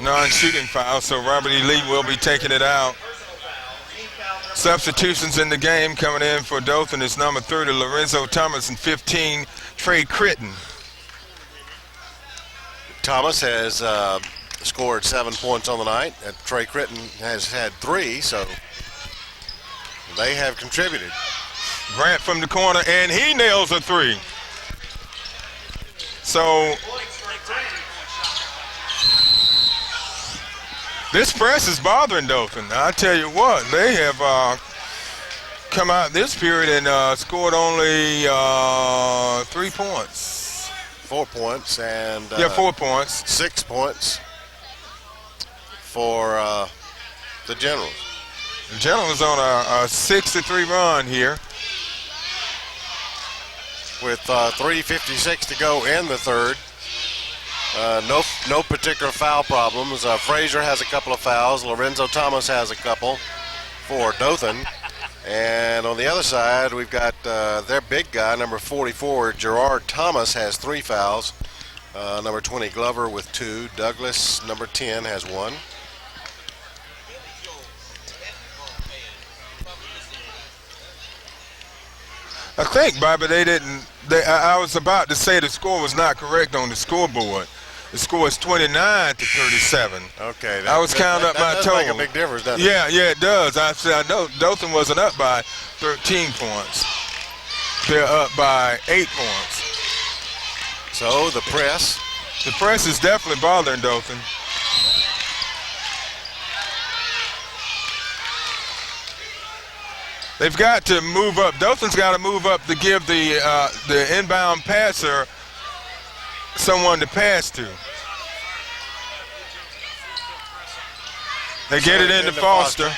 Non-shooting foul, so Robert E. Lee will be taking it out. Substitutions in the game coming in for Dothan is number 30, Lorenzo Thomas, and 15, Trey Critton. Thomas has scored 7 points on the night. Trey Critton has had 3, so they have contributed. Grant from the corner, and he nails a 3. So this press is bothering Dothan. I tell you what, they have come out this period and scored only 3 points. 4 points and 4 points. 6 points for the Generals. The Generals on a 6-3 run here. With 3:56 to go in the third. No particular foul problems. Frazier has a couple of fouls. Lorenzo Thomas has a couple for Dothan. And on the other side, we've got their big guy, number 44, Gerard Thomas, has 3 fouls. Number 20, Glover, with 2. Douglas, number 10, has 1. I think, Bobby, I was about to say the score was not correct on the scoreboard. The score is 29-37. Okay. I was counting up my total. That does make a big difference, doesn't it? Yeah, it does. I know Dothan wasn't up by 13 points. They're up by 8 points. So the press. The press is definitely bothering Dothan. They've got to move up. Dothan's got to move up to give the inbound passer someone to pass to. They get it into Foster.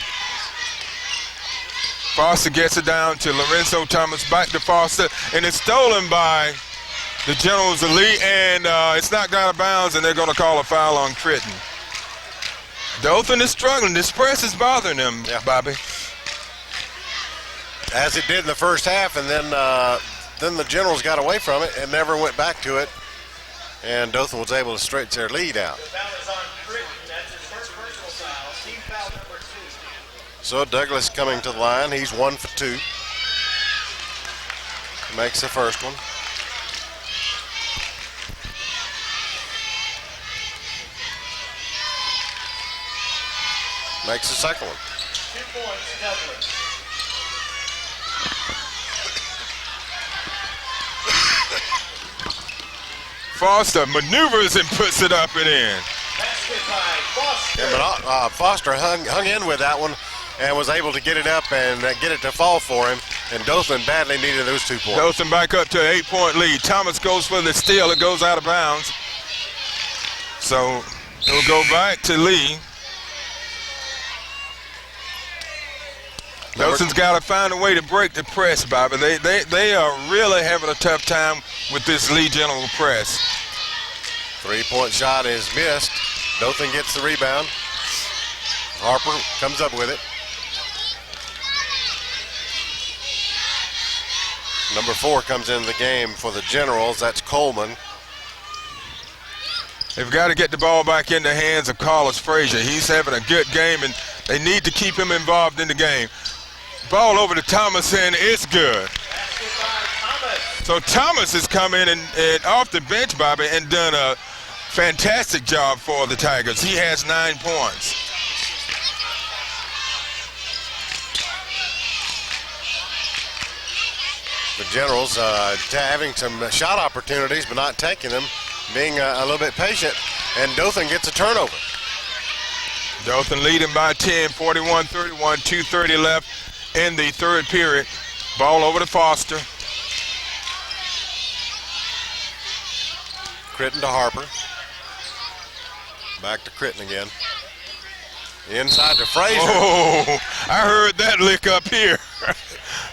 Foster gets it down to Lorenzo Thomas, back to Foster, and it's stolen by the Generals Elite, and it's knocked out of bounds, and they're going to call a foul on Critton. Dothan is struggling. This press is bothering them, Bobby. As it did in the first half, and then the Generals got away from it and never went back to it, and Dothan was able to stretch their lead out. So Douglas coming to the line. He's 1 for 2. Makes the first one. Makes the second one. 2 points, Douglas. Foster maneuvers and puts it up and in. Yeah, but Foster hung in with that one and was able to get it up and get it to fall for him. And Dothan badly needed those 2 points. Dothan back up to an 8-point lead. Thomas goes for the steal. It goes out of bounds. So it'll go back to Lee. Dothan's got to find a way to break the press, Bobby. They are really having a tough time with this Lee General press. 3-point shot is missed. Dothan gets the rebound. Harper comes up with it. Number 4 comes into the game for the Generals. That's Coleman. They've got to get the ball back in the hands of Carlos Frazier. He's having a good game, and they need to keep him involved in the game. Ball over to Thomas, and it's good. So Thomas has come in and off the bench, Bobby, and done a fantastic job for the Tigers. He has 9 points. The Generals having some shot opportunities but not taking them, being a little bit patient, and Dothan gets a turnover. Dothan leading by 10, 41-31, 2:30 left in the third period. Ball over to Foster. Critton to Harper. Back to Critton again. Inside to Frazier. Oh, I heard that lick up here.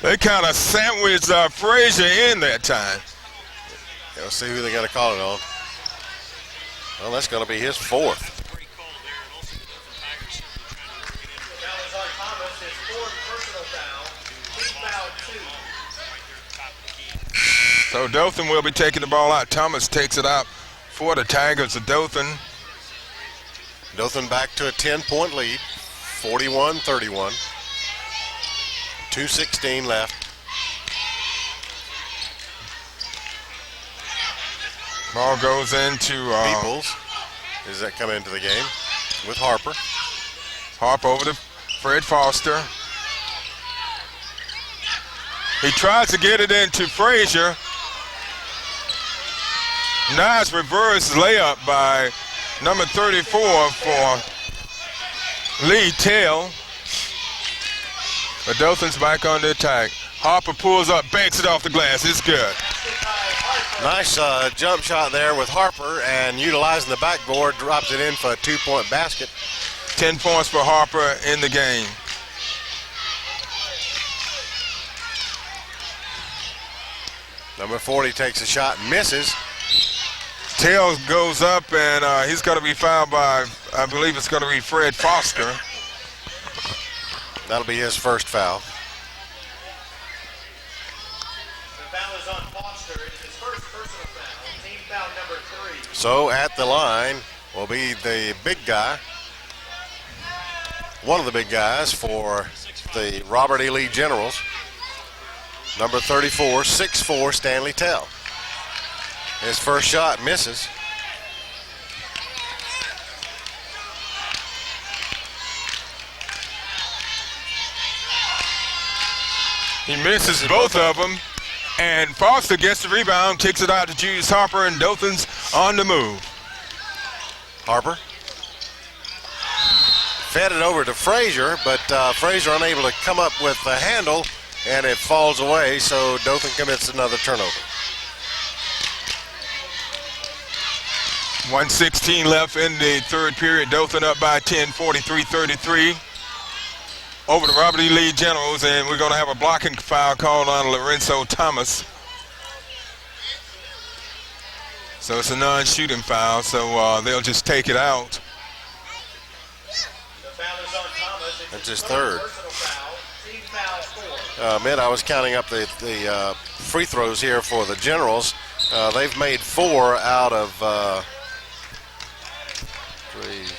They kind of sandwiched Frazier in that time. Let's see who they're going to call it on. Well, that's going to be his 4th. So Dothan will be taking the ball out. Thomas takes it out for the Tigers of Dothan. Dothan back to a 10-point lead, 41-31. 2:16 left. Ball goes into Peoples. Does that come into the game with Harper? Harper over to Fred Foster. He tries to get it into Frazier. Nice reverse layup by number 34 for Lee Tail. But Dothan's back on the attack. Harper pulls up, banks it off the glass. It's good. Nice jump shot there with Harper, and utilizing the backboard, drops it in for a 2-point basket. 10 points for Harper in the game. Number 40 takes a shot and misses. Tails goes up, and he's going to be fouled by, I believe it's going to be Fred Foster. That'll be his first foul. The foul is on Foster. It's his first personal foul. Team foul number 3. So at the line will be the big guy, one of the big guys for the Robert E. Lee Generals, number 34, 6'4", Stanley Tell. His first shot misses. He misses both of them, and Foster gets the rebound, kicks it out to Julius Harper, and Dothan's on the move. Harper fed it over to Frazier, but Frazier unable to come up with the handle and it falls away, so Dothan commits another turnover. 1:16 left in the third period. Dothan up by 10, 43-33. Over to Robert E. Lee Generals, and we're going to have a blocking foul called on Lorenzo Thomas. So it's a non-shooting foul, so they'll just take it out. That's his third. Mitt, I was counting up the free throws here for the Generals. They've made 4 out of 3.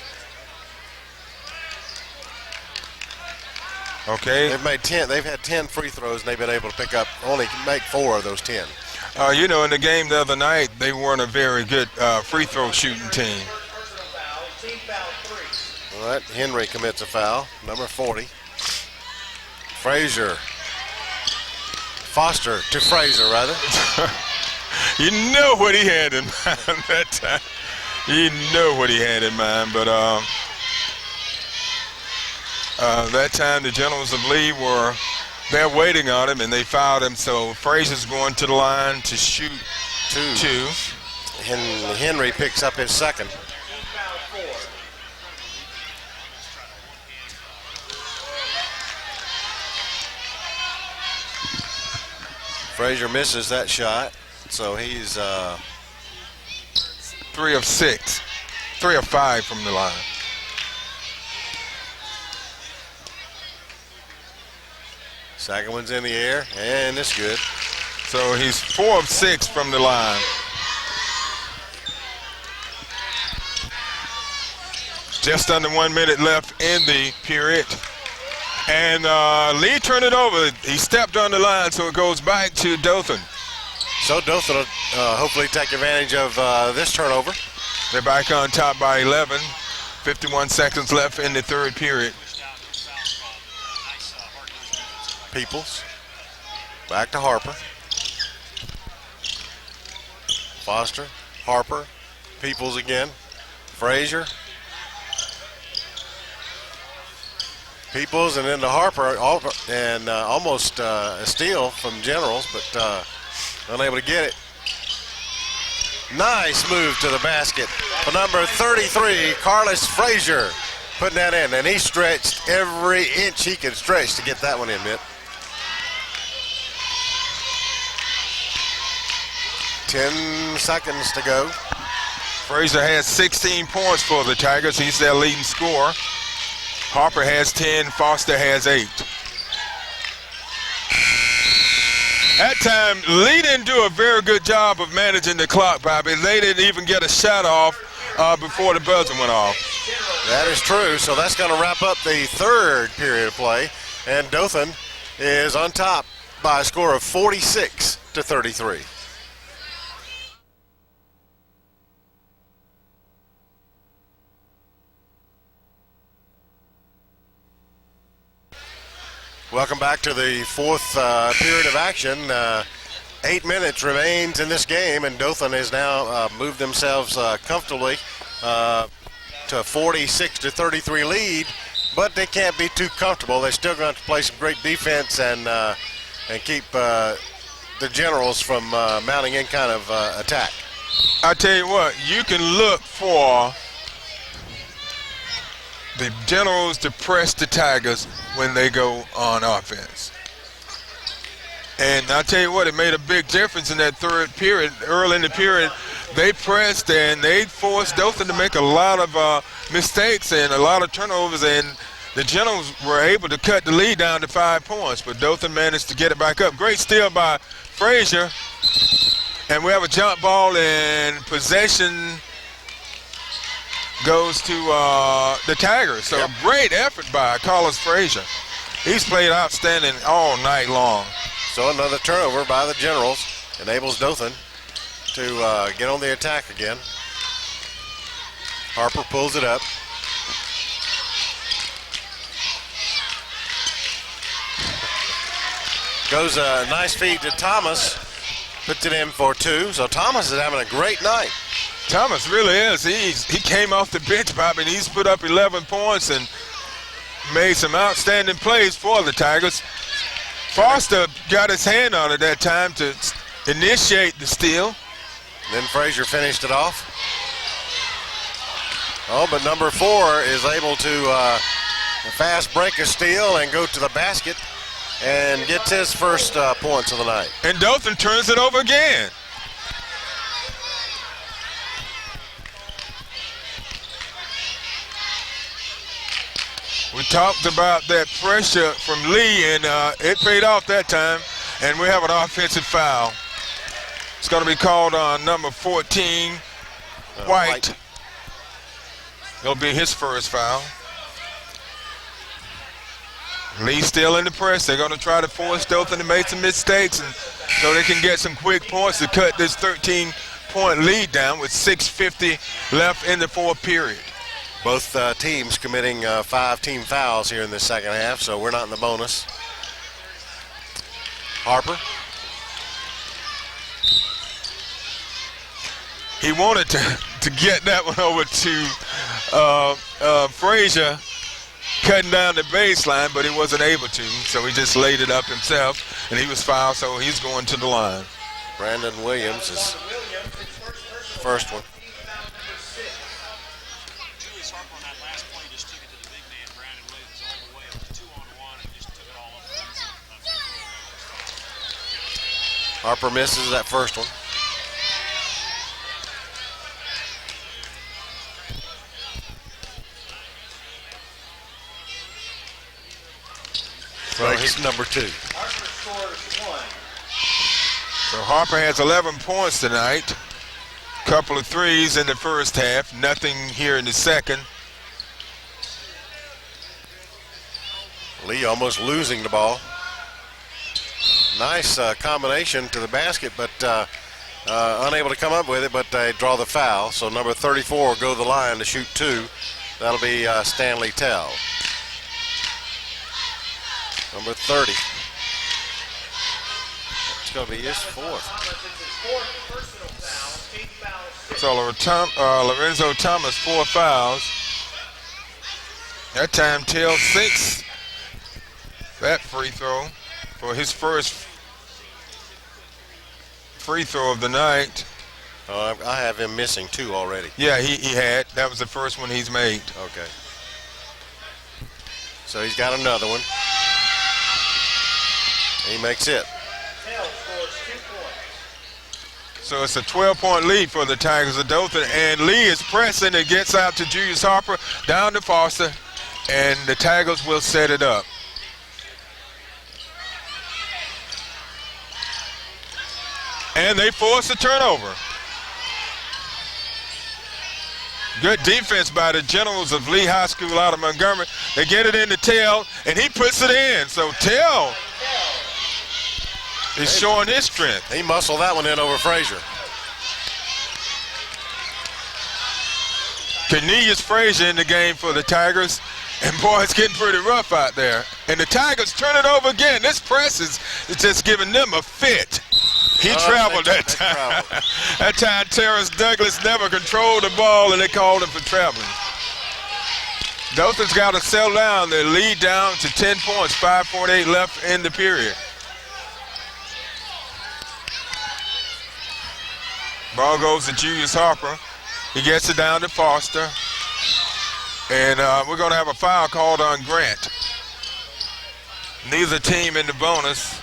Okay. They've made 10. They've had 10 free throws, and they've been able to pick up make 4 of those 10. You know, in the game the other night, they weren't a very good free throw shooting team. All right, Henry commits a foul, number 40. Foster to Frazier, rather. You know what he had in mind that time. You know what he had in mind, but that time the Generals of Lee they're waiting on him, and they fouled him, so Frazier's going to the line to shoot two. Henry picks up his second. Frazier misses that shot, so he's 3 of 6, 3 of 5 from the line. Second one's in the air, and it's good. So he's 4 of 6 from the line. Just under 1 minute left in the period. And Lee turned it over. He stepped on the line, so it goes back to Dothan. So Dothan will hopefully take advantage of this turnover. They're back on top by 11. 51 seconds left in the third period. Peoples. Back to Harper. Foster. Harper. Peoples again. Frazier. Peoples, and then to Harper, and almost a steal from Generals, but unable to get it. Nice move to the basket for number 33, Carlos Frazier, putting that in, and he stretched every inch he could stretch to get that one in, Mitt. 10 seconds to go. Frazier has 16 points for the Tigers. He's their leading scorer. Harper has 10, Foster has 8. That time, Lee didn't do a very good job of managing the clock, Bobby. They didn't even get a shot off before the buzzer went off. That is true, so that's going to wrap up the third period of play, and Dothan is on top by a score of 46-33. Welcome back to the fourth period of action. 8 minutes remains in this game, and Dothan has now moved themselves comfortably to a 46-33 lead, but they can't be too comfortable. They're still going to have to play some great defense and keep the Generals from mounting any kind of attack. I tell you what, you can look for the Generals to press the Tigers when they go on offense. And I'll tell you what, it made a big difference in that third period. Early in the period, they pressed and they forced Dothan to make a lot of mistakes and a lot of turnovers, and the Generals were able to cut the lead down to 5 points, but Dothan managed to get it back up. Great steal by Frazier, and we have a jump ball, and possession goes to the Tigers. So Great effort by Carlos Frazier. He's played outstanding all night long. So another turnover by the Generals enables Dothan to get on the attack again. Harper pulls it up. Goes a nice feed to Thomas. Puts it in for 2. So Thomas is having a great night. Thomas really is. He came off the bench, Bobby, and he's put up 11 points and made some outstanding plays for the Tigers. Foster got his hand on it that time to initiate the steal. Then Frazier finished it off. Oh, but number 4 is able to fast break a steal and go to the basket and gets his first points of the night. And Dothan turns it over again. We talked about that pressure from Lee, and it paid off that time. And we have an offensive foul. It's going to be called on number 14, White. It'll be his first foul. Lee still in the press. They're going to try to force Dothan to make some mistakes and so they can get some quick points to cut this 13-point lead down with 6:50 left in the fourth period. Both teams committing 5 team fouls here in the second half, so we're not in the bonus. Harper. He wanted to get that one over to Frazier, cutting down the baseline, but he wasn't able to, so he just laid it up himself, and he was fouled, so he's going to the line. Brandon Williams is first one. Julius Harper on that last play just took it to the big man, Brandon Williams, all the way. It was 2-on-1 and just took it all up. Harper misses that first one. So he's number 2. So Harper has 11 points tonight. Couple of threes in the first half. Nothing here in the second. Lee almost losing the ball. Nice combination to the basket, but unable to come up with it, but they draw the foul. So number 34 will go to the line to shoot 2. That'll be Stanley Tell. Number 30. It's going to be his 4th. So Lorenzo Thomas, 4 fouls. That time Tell sinks that free throw for his first free throw of the night. I have him missing 2 already. Yeah, he had. That was the first one he's made. Okay. So he's got another one. He makes it. So it's a 12-point lead for the Tigers of Dothan, and Lee is pressing. It gets out to Julius Harper, down to Foster, and the Tigers will set it up. And they force a turnover. Good defense by the Generals of Lee High School out of Montgomery. They get it into Tell, and he puts it in. So Tell is showing his strength. He muscled that one in over Frazier. Cornelius Frazier in the game for the Tigers. And boy, it's getting pretty rough out there. And the Tigers turn it over again. This press is just giving them a fit. He traveled that time. That time Terrence Douglas never controlled the ball and they called him for traveling. Dothan's got to settle down. They lead down to 10 points, 5:48 left in the period. Ball goes to Julius Harper. He gets it down to Foster. And we're going to have a foul called on Grant. Neither team in the bonus.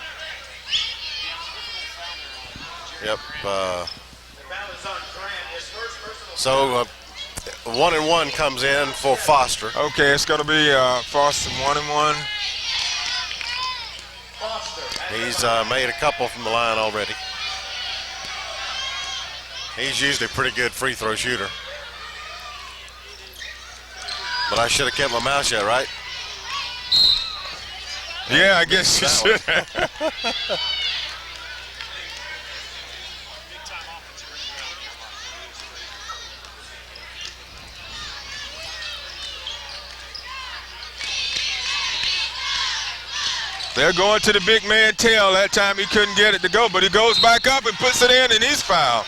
Yep. So 1-and-1 comes in for Foster. Okay, it's going to be Foster 1-and-1. He's made a couple from the line already. He's usually a pretty good free throw shooter. But I should have kept my mouth shut, right? Yeah, I guess you should. They're going to the big man Tell. That time he couldn't get it to go, but he goes back up and puts it in, and he's fouled.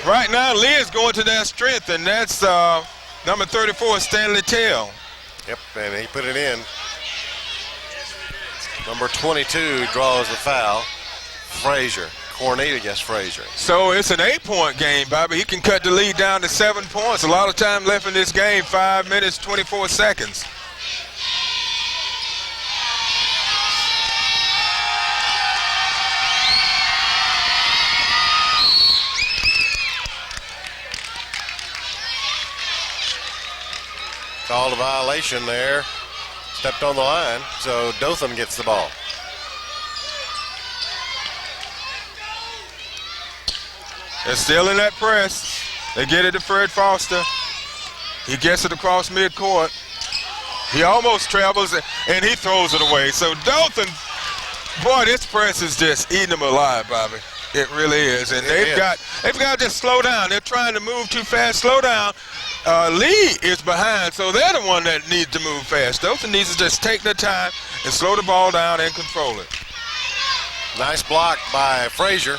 Right now, Lee is going to that strength, and that's number 34, Stanley Tell. Yep, and he put it in. Number 22 draws the foul. Frazier. Cornelius Frazier. So it's an 8-point game, Bobby. He can cut the lead down to 7 points. A lot of time left in this game, 5 minutes, 24 seconds. Called a violation there. Stepped on the line, so Dothan gets the ball. They're still in that press. They get it to Fred Foster. He gets it across midcourt. He almost travels it, and he throws it away. So Dothan, boy, this press is just eating them alive, Bobby. It really is. And they've got to just slow down. They're trying to move too fast. Slow down. Lee is behind, so they're the one that needs to move fast. Dothan needs to just take their time and slow the ball down and control it. Nice block by Frazier.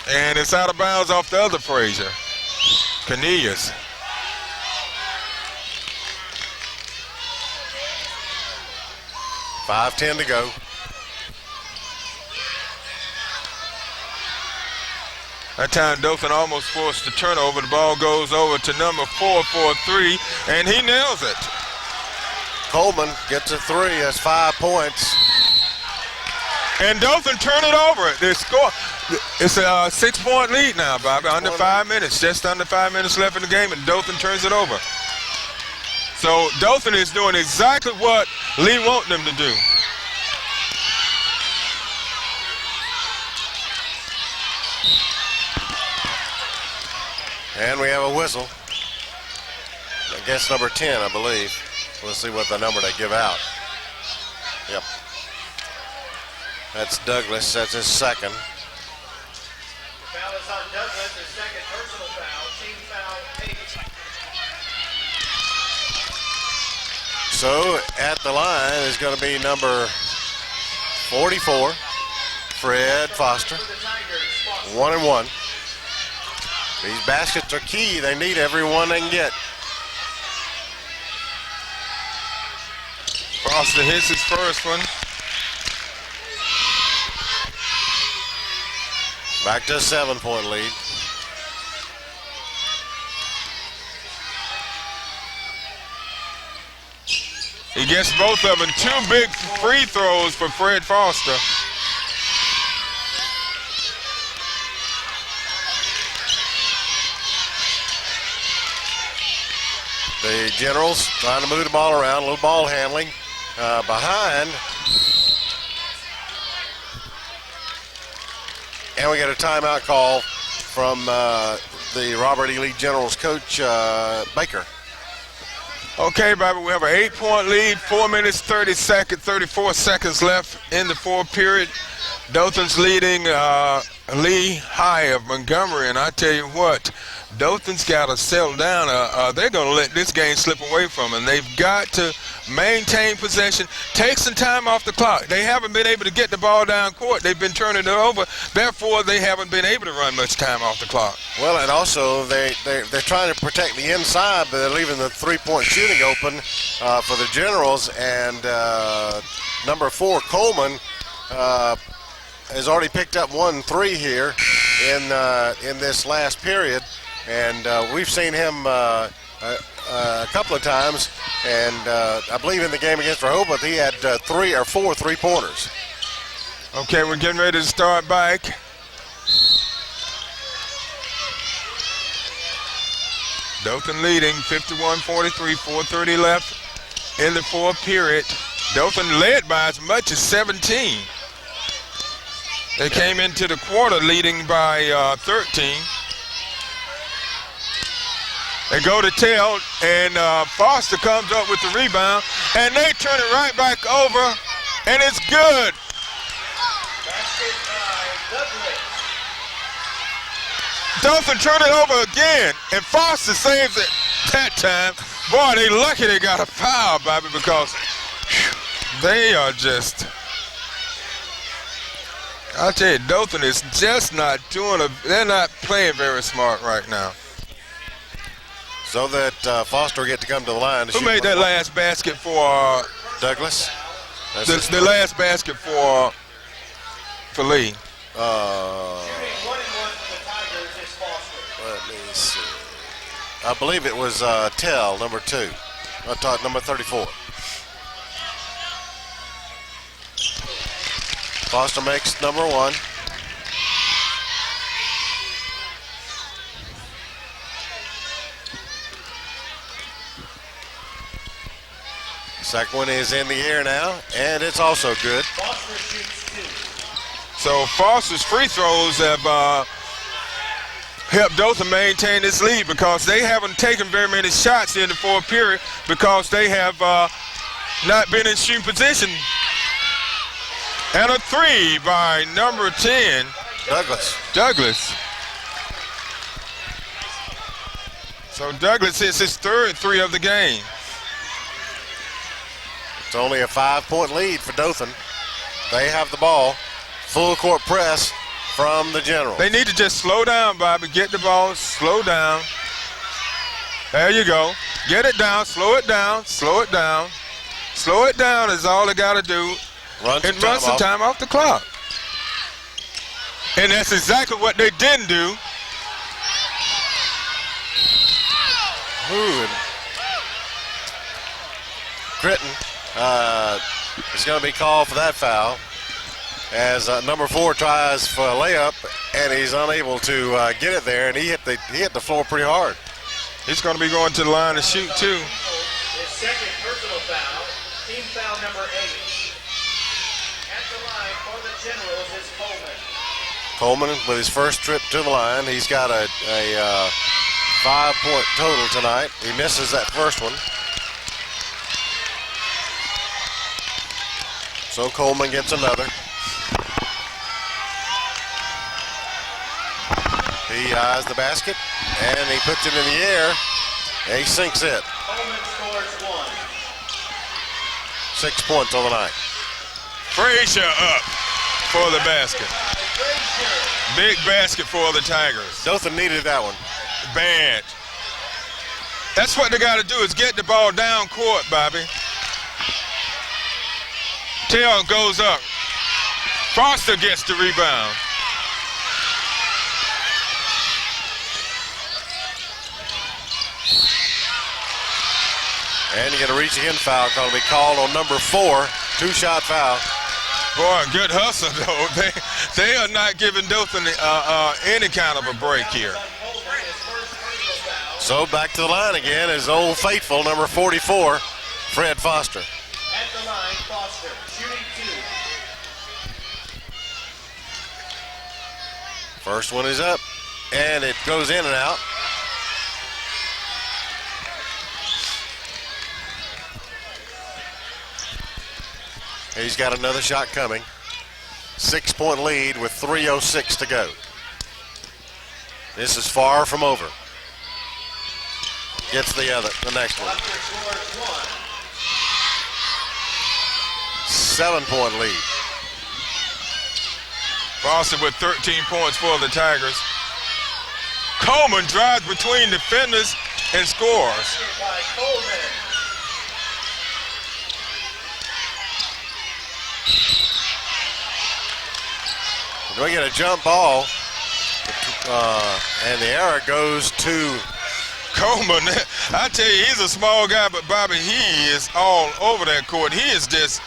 And it's out of bounds off the other Frazier. Cornelius. $5:10 to go. That time Dothan almost forced the turnover. The ball goes over to number 4 for a 3, and he nails it. Coleman gets a 3. That's 5 points. And Dothan turn it over. They score. It's a 6-point lead now, Bobby. Under 5 minutes. Just under 5 minutes left in the game, and Dothan turns it over. So Dothan is doing exactly what Lee wants them to do. And we have a whistle. I guess number 10, I believe. We'll see what the number they give out. Yep. That's Douglas. That's his second. The foul is on Douglas, his second personal foul. Team foul 8. So at the line is going to be number 44, Fred Foster. 1-1. These baskets are key. They need every one they can get. Foster hits his first one. Back to a 7-point lead. He gets both of them. 2 big free throws for Fred Foster. The Generals trying to move the ball around, a little ball handling behind. And we get a timeout call from the Robert E. Lee Generals coach, Baker. Okay, Bobby, we have an 8-point lead, 4 minutes, 34 seconds left in the fourth period. Dothan's leading Lee High of Montgomery, and I tell you what, Dothan's got to settle down. They're going to let this game slip away from them. They've got to maintain possession, take some time off the clock. They haven't been able to get the ball down court. They've been turning it over. Therefore, they haven't been able to run much time off the clock. Well, and also they're trying to protect the inside, but they're leaving the three-point shooting open for the Generals. And number 4, Coleman, has already picked up 1 3 here in this last period. And we've seen him a couple of times, and I believe in the game against Rehoboth he had 3 or 4 3-pointers. Okay, we're getting ready to start back. Dothan leading 51-43, 4:30 left in the fourth period. Dothan led by as much as 17. They came into the quarter leading by 13. They go to tail, and Foster comes up with the rebound, and they turn it right back over, and it's good. Basket by Douglas. Dothan turned it over again, and Foster saves it that time. Boy, they lucky they got a foul, Bobby, because they are just, I'll tell you, Dothan is just not they're not playing very smart right now. So that Foster will get to come to the line. Who made that last basket for Douglas? The last basket for Lee. Let me see. I believe it was Tell, number 2. Number 34. Foster makes number 1. Second one is in the air now, and it's also good. So Foster's free throws have helped Dothan maintain this lead because they haven't taken very many shots in the fourth period because they have not been in shooting position. And a 3 by number 10, Douglas. So Douglas hits his third 3 of the game. It's only a 5-point lead for Dothan. They have the ball. Full court press from the Generals. They need to just slow down, Bobby. Get the ball, slow down. There you go. Get it down, slow it down, slow it down. Slow it down is all they got to do. It runs some time off the clock. And that's exactly what they didn't do. Critton is going to be called for that foul as number 4 tries for a layup, and he's unable to get it there, and he hit the floor pretty hard. He's going to be going to the line to shoot, too. His second personal foul, team foul number 8. At the line for the Generals is Coleman. Coleman with his first trip to the line. He's got a 5-point total tonight. He misses that first one. So Coleman gets another. He eyes the basket, and he puts it in the air, and he sinks it. Coleman scores 1. 6 points on the night. Frazier up for the basket. Big basket for the Tigers. Dothan needed that one. Bad. That's what they got to do is get the ball down court, Bobby. Tail goes up. Foster gets the rebound. And you get a reaching in foul going to be called on number 4. 2-shot foul. Boy, good hustle, though. They are not giving Dothan any kind of a break here. So back to the line again is old faithful number 44, Fred Foster. At the line, Foster, shooting 2. First one is up, and it goes in and out. He's got another shot coming. 6-point lead with 3:06 to go. This is far from over. Gets the next one. 7-point lead. Foster with 13 points for the Tigers. Coleman drives between defenders and scores. We get a jump ball, and the error goes to Coleman. I tell you, he's a small guy, but Bobby, he is all over that court. He is just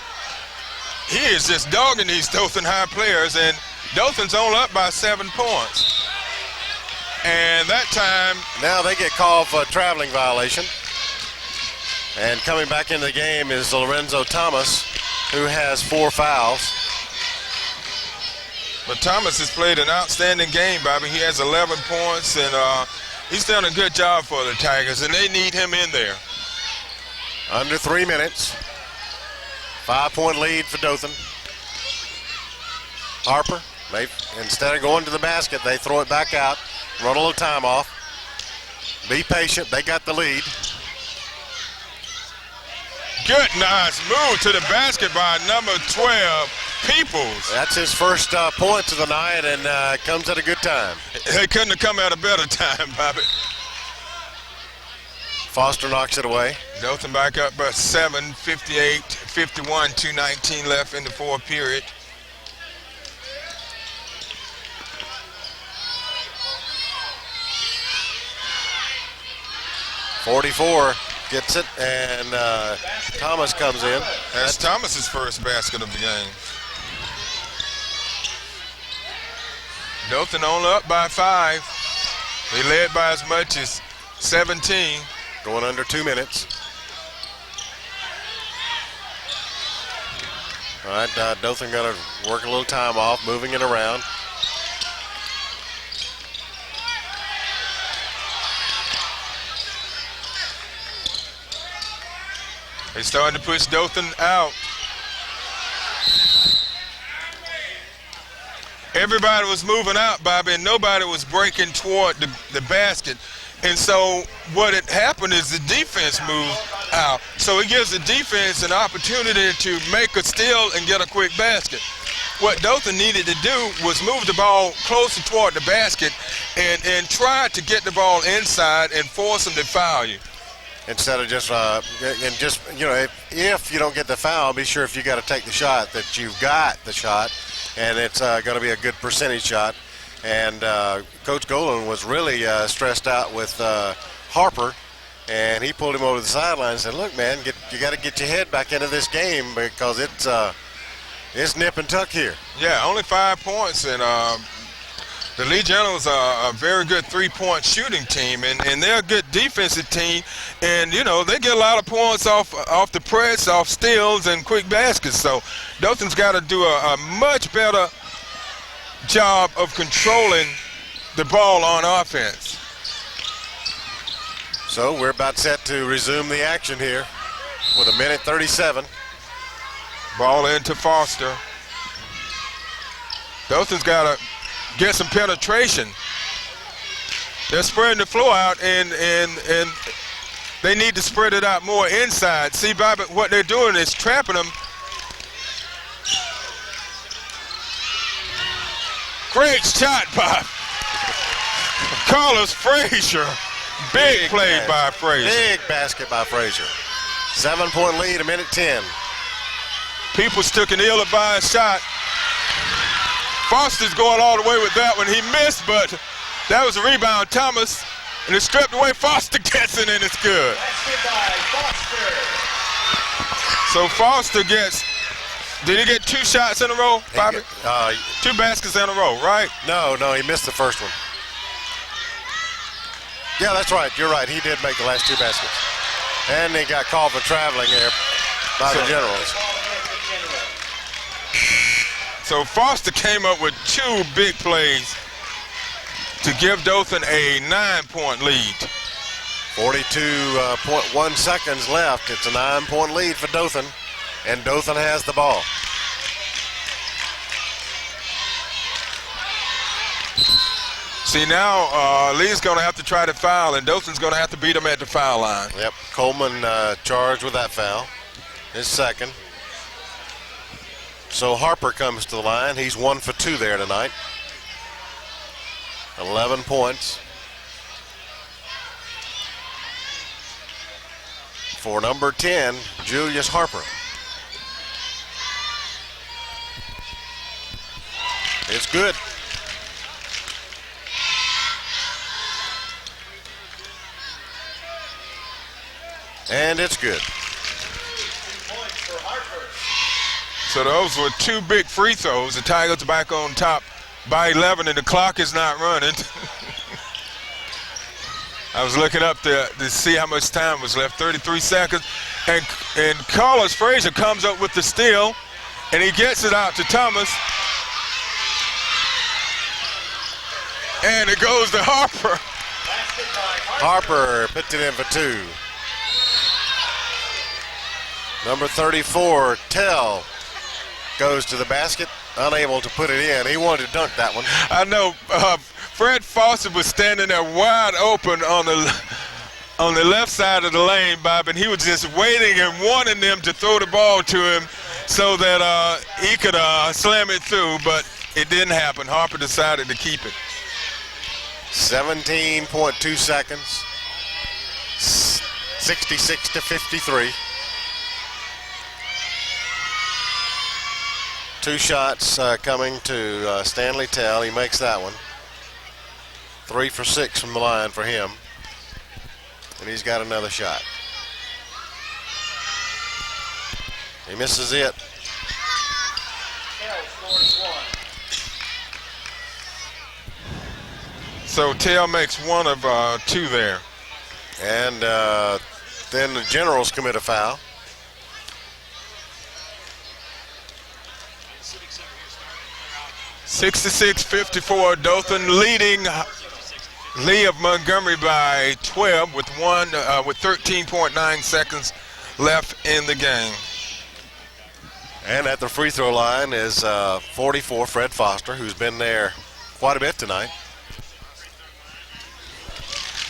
dogging these Dothan High players, and Dothan's only up by 7 points. And that time, now they get called for a traveling violation. And coming back into the game is Lorenzo Thomas, who has 4 fouls. But Thomas has played an outstanding game, Bobby. He has 11 points, and he's done a good job for the Tigers, and they need him in there. Under 3 minutes. 5-point lead for Dothan. Harper, instead of going to the basket, they throw it back out, run a little time off. Be patient, they got the lead. Good, nice move to the basket by number 12, Peoples. That's his first points of the night, and comes at a good time. It couldn't have come at a better time, Bobby. Foster knocks it away. Dothan back up by 7, 58 2:51, 2:19 left in the fourth period. .44 gets it, and Thomas comes in. That's Thomas's first basket of the game. Dothan on up by 5. They led by as much as 17. Going under 2 minutes. All right, Dothan going to work a little time off, moving it around. They're starting to push Dothan out. Everybody was moving out, Bobby, and nobody was breaking toward the basket. And so what had happened is the defense moved out. So it gives the defense an opportunity to make a steal and get a quick basket. What Dothan needed to do was move the ball closer toward the basket and try to get the ball inside and force them to foul you. Instead of just, if you don't get the foul, be sure if you got to take the shot that you've got the shot, and it's going to be a good percentage shot. And Coach Golan was really stressed out with Harper, and he pulled him over to the sideline and said, look, man, you got to get your head back into this game because it's nip and tuck here. Yeah, only 5 points, and the Lee Generals are a very good three-point shooting team, and they're a good defensive team. And, they get a lot of points off the press, off steals, and quick baskets. So Dothan's got to do a much better job of controlling the ball on offense. So we're about set to resume the action here with 1:37. Ball into Foster. Dothan's got to get some penetration. They're spreading the floor out, and they need to spread it out more inside. See, Bobby, what they're doing is trapping them. Great shot by Carlos Frazier. Big play by Frazier. Big basket by Frazier. 7-point lead, 1:10. People took an ill-advised shot. Foster's going all the way with that one. He missed, but that was a rebound. Thomas, and it's stripped away. Foster gets it, and it's good. So Foster gets, did he get 2 shots in a row, Bobby? 2 baskets in a row, right? No, he missed the first one. Yeah, that's right. You're right. He did make the last 2 baskets. And he got called for traveling there by the Generals. So Foster came up with 2 big plays to give Dothan a 9-point lead. 42.1 seconds left. It's a 9-point lead for Dothan, and Dothan has the ball. See, now Lee's going to have to try to foul, and Dothan's going to have to beat him at the foul line. Yep, Coleman charged with that foul, his second. So Harper comes to the line. He's 1 for 2 there tonight. 11 points for number 10, Julius Harper. It's good. And it's good. So those were 2 big free throws. The Tigers are back on top by 11, and the clock is not running. I was looking up to see how much time was left, 33 seconds. And Carlos Frazier comes up with the steal, and he gets it out to Thomas. And it goes to Harper. Harper puts it in for 2. Number 34, Tell, goes to the basket, unable to put it in. He wanted to dunk that one. I know. Fred Foster was standing there wide open on the left side of the lane, Bob, and he was just waiting and wanting them to throw the ball to him so that he could slam it through, but it didn't happen. Harper decided to keep it. 17.2 seconds. 66 to 53. 2 shots coming to Stanley Tell. He makes that one. 3 for 6 from the line for him. And he's got another shot. He misses it. Tell scores 1. So Tell makes 1 of 2 there. And then the Generals commit a foul. (66-54), Dothan leading Lee of Montgomery by 12 with 13.9 seconds left in the game. And at the free throw line is 44, Fred Foster, who's been there quite a bit tonight.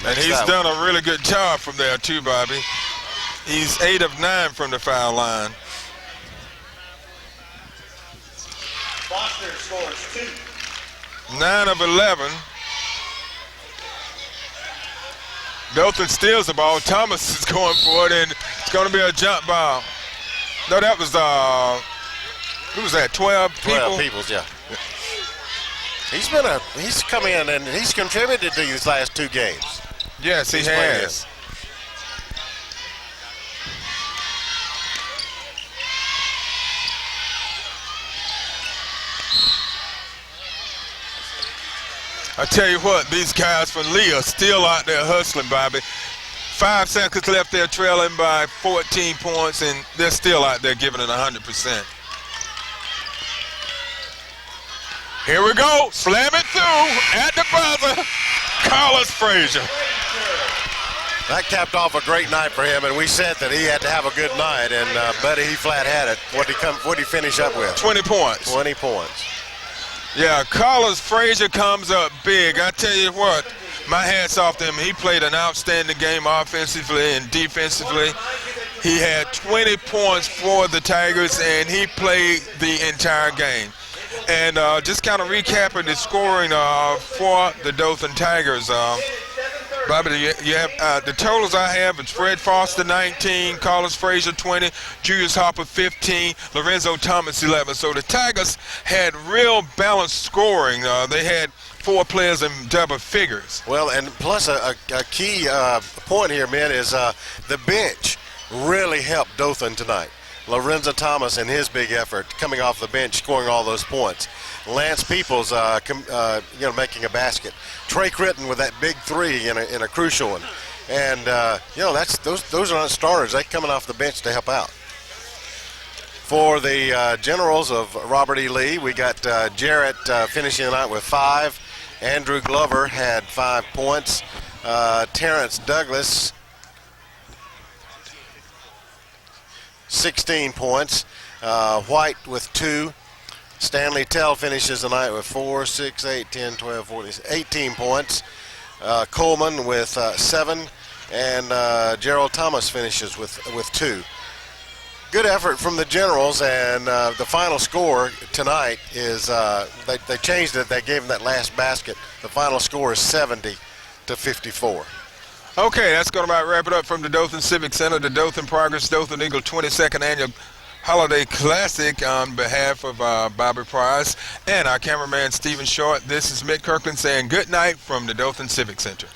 And he's done a really good job from there too, Bobby. He's 8 of 9 from the foul line. Foster scores 2. 9 of 11. Dothan steals the ball. Thomas is going for it, and it's going to be a jump ball. No, that was who was that? 12 people. 12 peoples, yeah. He's come in and he's contributed to these last 2 games. Yes, he has. I tell you what, these guys from Lee are still out there hustling, Bobby. 5 seconds left, they're trailing by 14 points, and they're still out there giving it 100%. Here we go, slam it through at the buzzer, Carlos Frazier. That capped off a great night for him, and we said that he had to have a good night, and buddy, he flat had it. What'd he finish up with? 20 points. 20 points. Yeah, Carlos Frazier comes up big. I tell you what, my hat's off to him. He played an outstanding game offensively and defensively. He had 20 points for the Tigers, and he played the entire game. And just kind of recapping the scoring for the Dothan Tigers. Bobby, you have the totals I have. It's Fred Foster 19, Carlos Frazier 20, Julius Harper 15, Lorenzo Thomas 11. So the Tigers had real balanced scoring. They had 4 players in double figures. Well, and plus a key point here, man, is the bench really helped Dothan tonight. Lorenzo Thomas and his big effort coming off the bench, scoring all those points. Lance Peoples, making a basket. Trey Critton with that big 3 in a crucial one. And those are not starters. They're coming off the bench to help out. For the Generals of Robert E. Lee, we got Jarrett finishing the night with 5. Andrew Glover had 5 points. Terrence Douglas, 16 points. White with 2. Stanley Tell finishes the night with 4, 6, 8, 10, 12, 14, 18 points. Coleman with 7. And Gerald Thomas finishes with 2. Good effort from the Generals, and the final score tonight is they changed it. They gave them that last basket. The final score is 70-54. Okay, that's going to about wrap it up from the Dothan Civic Center, the Dothan Progress Dothan Eagle 22nd Annual Holiday Classic. On behalf of Bobby Price and our cameraman Stephen Short, this is Mick Kirkland saying good night from the Dothan Civic Center.